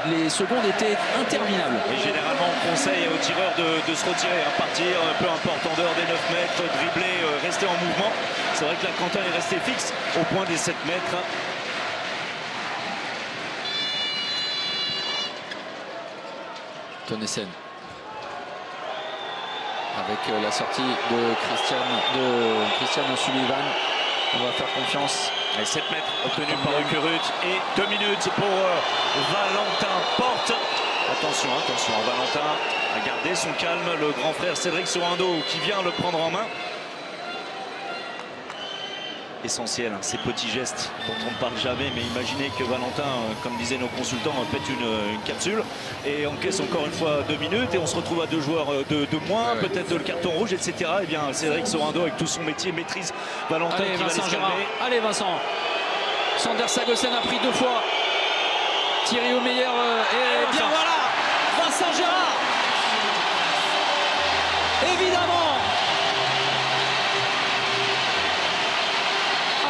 les secondes étaient interminables.
Et généralement on conseille aux tireurs de se retirer, partir, peu importe, en dehors des 9 mètres, dribbler, rester en mouvement. C'est vrai que là Quentin est resté fixe au point des 7 mètres.
Tonnesen avec la sortie de Christian O'Sullivan. On va faire confiance.
Et 7 mètres obtenus par Ukerud et 2 minutes pour Valentin Porte. Attention, Valentin a gardé son calme. Le grand frère Cédric Sourando qui vient le prendre en main. essentiel, hein, ces petits gestes dont on ne parle jamais. Mais imaginez que Valentin, comme disaient nos consultants, pète une capsule et encaisse encore une fois 2 minutes et on se retrouve à 2 joueurs de moins, peut-être le carton rouge, etc. Et bien Cédric Sorando, avec tout son métier, maîtrise Valentin.
Allez,
qui
Vincent
va
Gérard. Allez Vincent. Sander Sagosen a pris 2 fois. Thierry au meilleur. Et bien voilà, Vincent Gérard. Évidemment.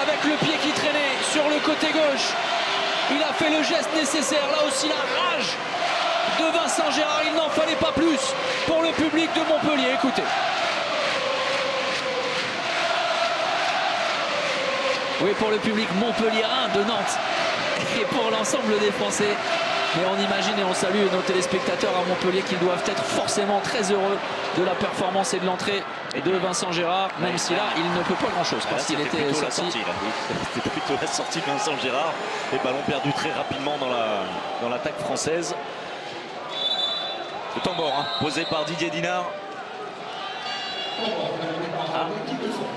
Avec le pied qui traînait sur le côté gauche. Il a fait le geste nécessaire. Là aussi la rage de Vincent Gérard. Il n'en fallait pas plus pour le public de Montpellier. Écoutez. Oui, pour le public montpelliérain de Nantes et pour l'ensemble des Français. Mais on imagine et on salue nos téléspectateurs à Montpellier qu'ils doivent être forcément très heureux de la performance et de l'entrée de Vincent Gérard, même si là, il ne peut pas grand-chose parce qu'il était sorti.
C'était plutôt la sortie de Vincent Gérard. Et ballon perdu très rapidement dans l'attaque française. Le temps mort, hein, posé par Didier Dinard.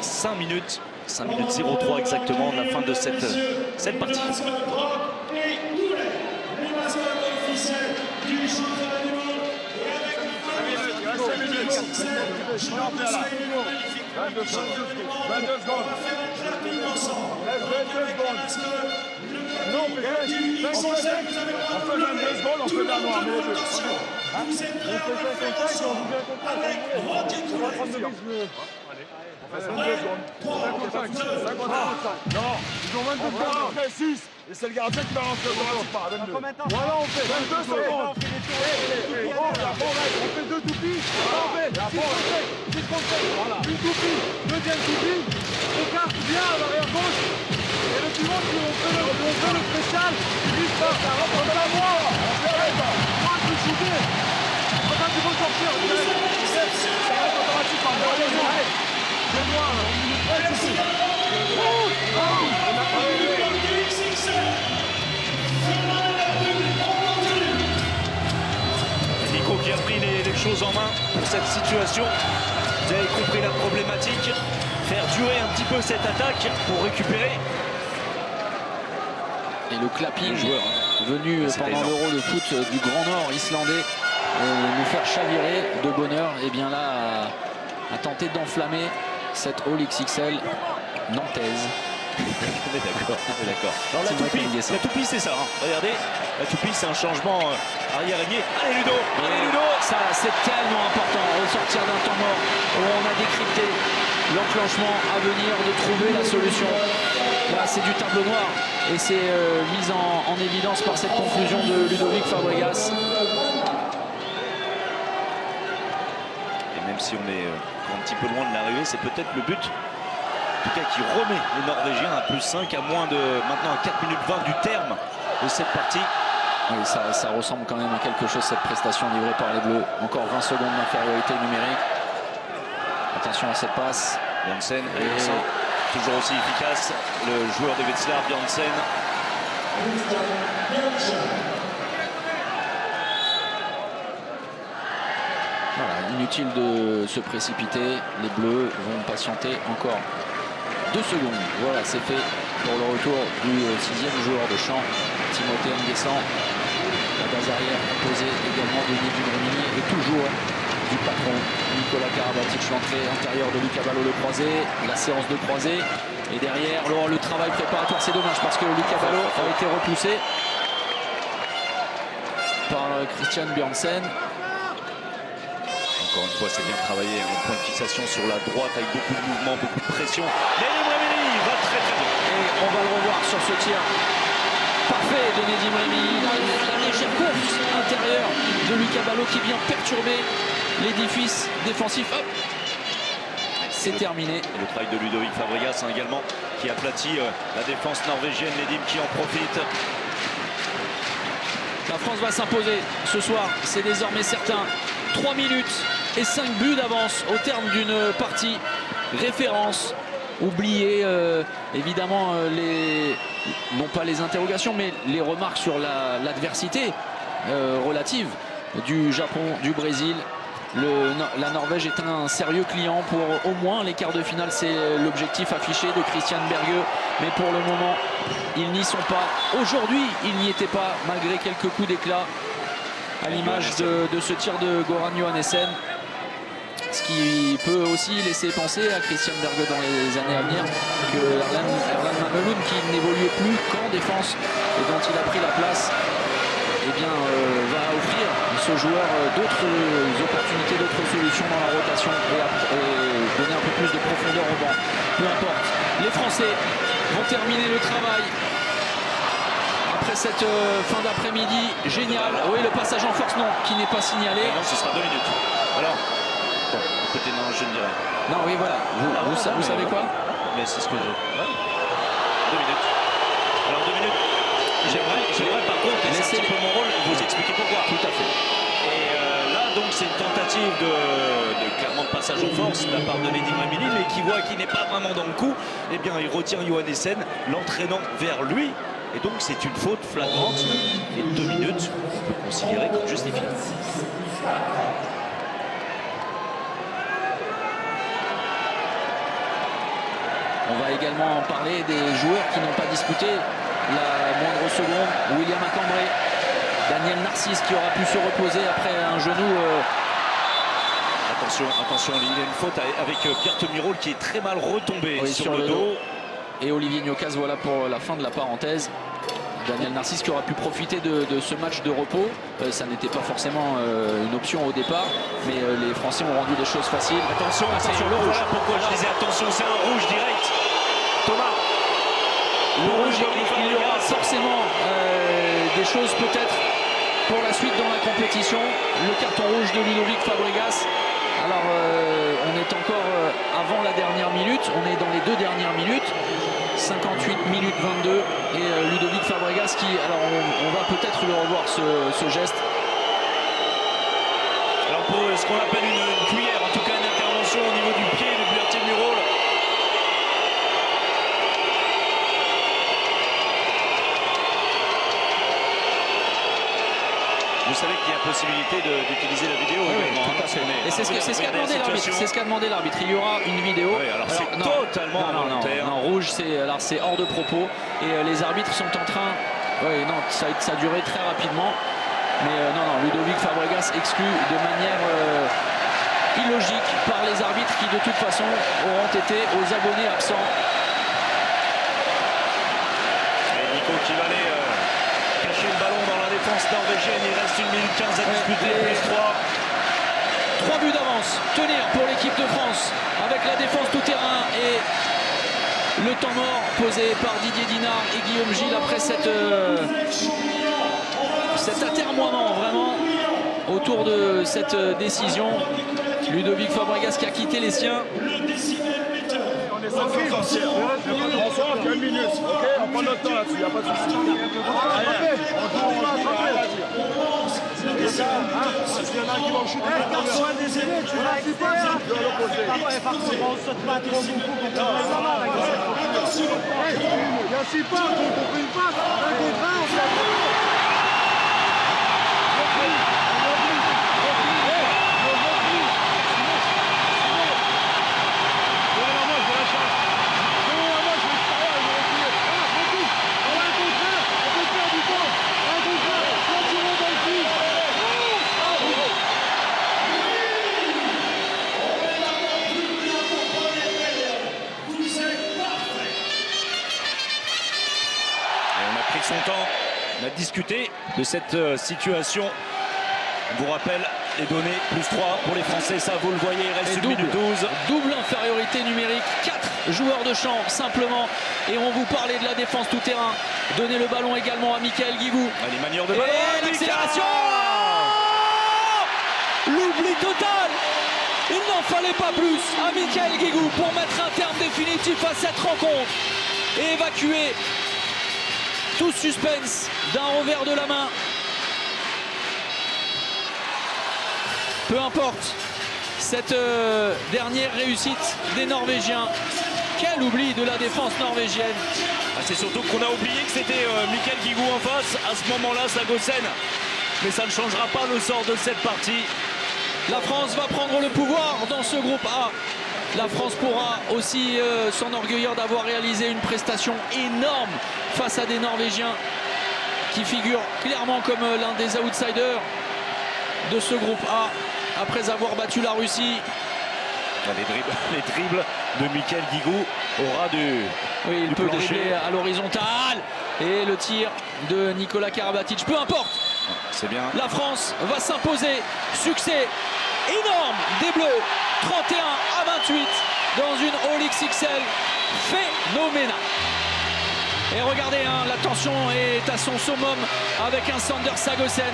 5 minutes 03 exactement de la fin de cette partie.
Non, on fait 22 secondes, on fait la noire. On fait 55 et on vous vient contre ça. On fait 22 secondes. 55. Non, ils ont 22 secondes, on fait 6. Et c'est le gardien qui balance le ballon. Voilà, on fait 22 secondes. On fait 2 toupies. On fait 6 contre 7. Voilà. Une toupie, deuxième toupie. Écarte bien à l'arrière gauche. Et le suivant, on fait le spécial. Il part, ça rentre dans la moi. Moi, je peux shooter. Quand tu peux sortir, ça reste automatique par derrière. C'est moi.
Nico qui a pris les choses en main pour cette situation. Vous avez compris la problématique. Faire durer un petit peu cette attaque pour récupérer.
Et le clapping venu pendant l'Euro de foot du Grand Nord islandais nous faire chavirer de bonheur. Et bien là, a tenté d'enflammer cette All XXL nantaise.
On est d'accord. La toupie, c'est ça. Hein. Regardez, la toupie, c'est un changement arrière-ailier. Allez Ludo,
ça c'est tellement important, ressortir d'un temps mort où on a décrypté l'enclenchement à venir, de trouver la solution. Là c'est du tableau noir et c'est mis en évidence par cette conclusion de Ludovic Fabregas.
Et même si on est un petit peu loin de l'arrivée, c'est peut-être le but. En tout cas qui remet les Norvégiens à +5 à moins de maintenant à 4 minutes 20 du terme de cette partie.
Oui, ça ressemble quand même à quelque chose, cette prestation livrée par les Bleus. Encore 20 secondes d'infériorité numérique. Attention à cette passe.
Bjørnsen, toujours aussi efficace. Le joueur de Wetzlar, Bjørnsen.
Voilà, inutile de se précipiter. Les Bleus vont patienter encore 2 secondes. Voilà, c'est fait pour le retour du 6e joueur de champ, Timothée Nguessan. La base arrière composée également de Nedim Remini et toujours du patron Nicolas Karabatic. L'entrée intérieure de Lucas Ballot, le croisé, la séance de croisé. Et derrière, le travail préparatoire, c'est dommage parce que Lucas Ballot a été repoussé par Christian Bjørnsen.
Encore une fois, c'est bien travaillé. Un point de fixation sur la droite avec beaucoup de mouvement, beaucoup de pression. Nedim Remini va très bien.
Et on va le revoir sur ce tir parfait de Nedim Remini. La légère course intérieure de Lucas Ballot qui vient perturber l'édifice défensif. Hop, c'est terminé.
Et le travail de Ludovic Fabregas également qui aplatit la défense norvégienne. Nedim qui en profite.
La France va s'imposer ce soir, c'est désormais certain. 3 minutes et 5 buts d'avance au terme d'une partie référence. Oubliez évidemment non pas les interrogations, mais les remarques sur l'adversité relative du Japon, du Brésil. la Norvège est un sérieux client pour au moins les quarts de finale. C'est l'objectif affiché de Christian Berge. Mais pour le moment, ils n'y sont pas. Aujourd'hui, ils n'y étaient pas, malgré quelques coups d'éclat, à l'image de ce tir de Goran Johannessen. Ce qui peut aussi laisser penser à Christian Berge dans les années à venir que Erland Mamelund, qui n'évoluait plus qu'en défense et dont il a pris la place, eh bien, va offrir ce joueur d'autres opportunités, d'autres solutions dans la rotation et donner un peu plus de profondeur au banc. Peu importe. Les Français vont terminer le travail après cette fin d'après-midi géniale. Oui, le passage en force, non, qui n'est pas signalé.
Non, ce sera 2 minutes. Alors, bon, écoutez, non, je ne dirais.
Non, oui, voilà. Vous savez quoi?
Mais c'est ce que je... Ouais. 2 minutes. Alors, 2 minutes. J'aimerais par contre, et c'est un petit peu mon rôle, vous expliquer pourquoi.
Tout à fait.
Et là, donc, c'est une tentative de clairement de passage en force de la part de Mehdi Mabili, mais qui voit qu'il n'est pas vraiment dans le coup. Eh bien, il retient Johannessen, l'entraînant vers lui. Et donc, c'est une faute flagrante. Et 2 minutes, on peut considérer comme justifié.
On va également parler des joueurs qui n'ont pas disputé la moindre seconde. William Acambré, Daniel Narcisse qui aura pu se reposer après un genou.
Attention, il y a une faute avec Pierre Temirol qui est très mal retombé sur le dos.
Et Olivier Gnocas, voilà pour la fin de la parenthèse. Daniel Narcisse qui aura pu profiter de ce match de repos. Ça n'était pas forcément une option au départ, mais les Français ont rendu des choses faciles.
Attention, le rouge. Voilà pourquoi je disais attention, c'est un rouge direct. Thomas.
Le rouge, il y aura forcément des choses peut-être pour la suite dans la compétition. Le carton rouge de Ludovic Fabregas. Alors on est encore avant la dernière minute, on est dans les 2 dernières minutes. 58 minutes 22 et Ludovic Fabregas qui, alors on va peut-être le revoir ce geste.
Alors pour ce qu'on appelle une cuillère, en tout cas une intervention au niveau du pied de Pierre Temirol. Vous savez qu'il y a possibilité d'utiliser la vidéo.
Oui, tout à fait. Et c'est ce qu'a demandé l'arbitre. C'est ce qu'a demandé l'arbitre. Il y aura une vidéo.
Oui, alors c'est totalement volontaire.
Non, rouge, c'est hors de propos. Et les arbitres sont en train. Oui, non, ça a duré très rapidement. Mais non, Ludovic Fabregas exclu de manière illogique par les arbitres qui de toute façon auront été aux abonnés absents.
Et Nico qui va aller cacher le ballon dans la défense norvégienne. Il reste 1 minute 15 à disputer, plus 3.
3 buts d'avance, tenir pour l'équipe de France avec la défense tout terrain et le temps mort posé par Didier Dinard et Guillaume Gilles après cet atermoiement vraiment autour de cette décision. Ludovic Fabregas qui a quitté les siens.
On est sans sorcière. On sort qu'une minute, ok? On prend notre temps là-dessus, il n'y a pas de souci. C'est ça, parce qu'il y en a qui vont chuter. Attention à des élèves, tu vas récupérer. Je dois l'opposer. On saute pas trop beaucoup. Il y a 6 pas, on fait une passe. Un contre un, on se
son temps, on a discuté de cette situation. On vous rappelle les données, plus 3 pour les Français, ça vous le voyez, il reste 1 minute 12.
Double infériorité numérique, 4 joueurs de champ simplement. Et on vous parlait de la défense tout terrain. Donnez le ballon également à Michael Guigou.
Allez, manière de ballon.
Et l'accélération. L'oubli total. Il n'en fallait pas plus à Michael Guigou pour mettre un terme définitif à cette rencontre et évacuer tout suspense d'un revers de la main. Peu importe cette dernière réussite des Norvégiens. Quel oubli de la défense norvégienne.
C'est surtout qu'on a oublié que c'était Michael Guigou en face. À ce moment-là, Sagosen. Mais ça ne changera pas le sort de cette partie.
La France va prendre le pouvoir dans ce groupe A. La France pourra aussi s'enorgueillir d'avoir réalisé une prestation énorme face à des Norvégiens qui figurent clairement comme l'un des outsiders de ce groupe A après avoir battu la Russie.
Les dribbles de Michael Guigou aura du
Oui, il peut
plancher.
dribbler à l'horizontale. Et le tir de Nikola Karabatic. Peu importe,
C'est bien.
la France va s'imposer. Succès énorme des Bleus. 31-28 dans une All XXL phénoménale. Et regardez, hein, la tension est à son summum avec un Sander Sagosen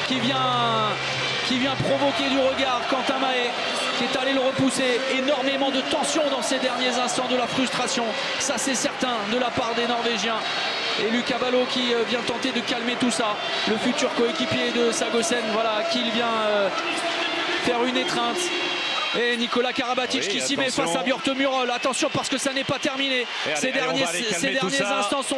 qui vient provoquer du regard Quentin Mahé qui est allé le repousser. Énormément de tension dans ces derniers instants, de la frustration, ça c'est certain, de la part des Norvégiens. Et Luca Ballo qui vient tenter de calmer tout ça. Le futur coéquipier de Sagosen, voilà, qui vient faire une étreinte. Et Nikola Karabatic
Oui,
qui s'y met
attention.
face à Björn Murol. Attention parce que ça n'est pas terminé.
Et allez,
Ces
allez, on va
derniers
aller calmer tout ça.
instants sont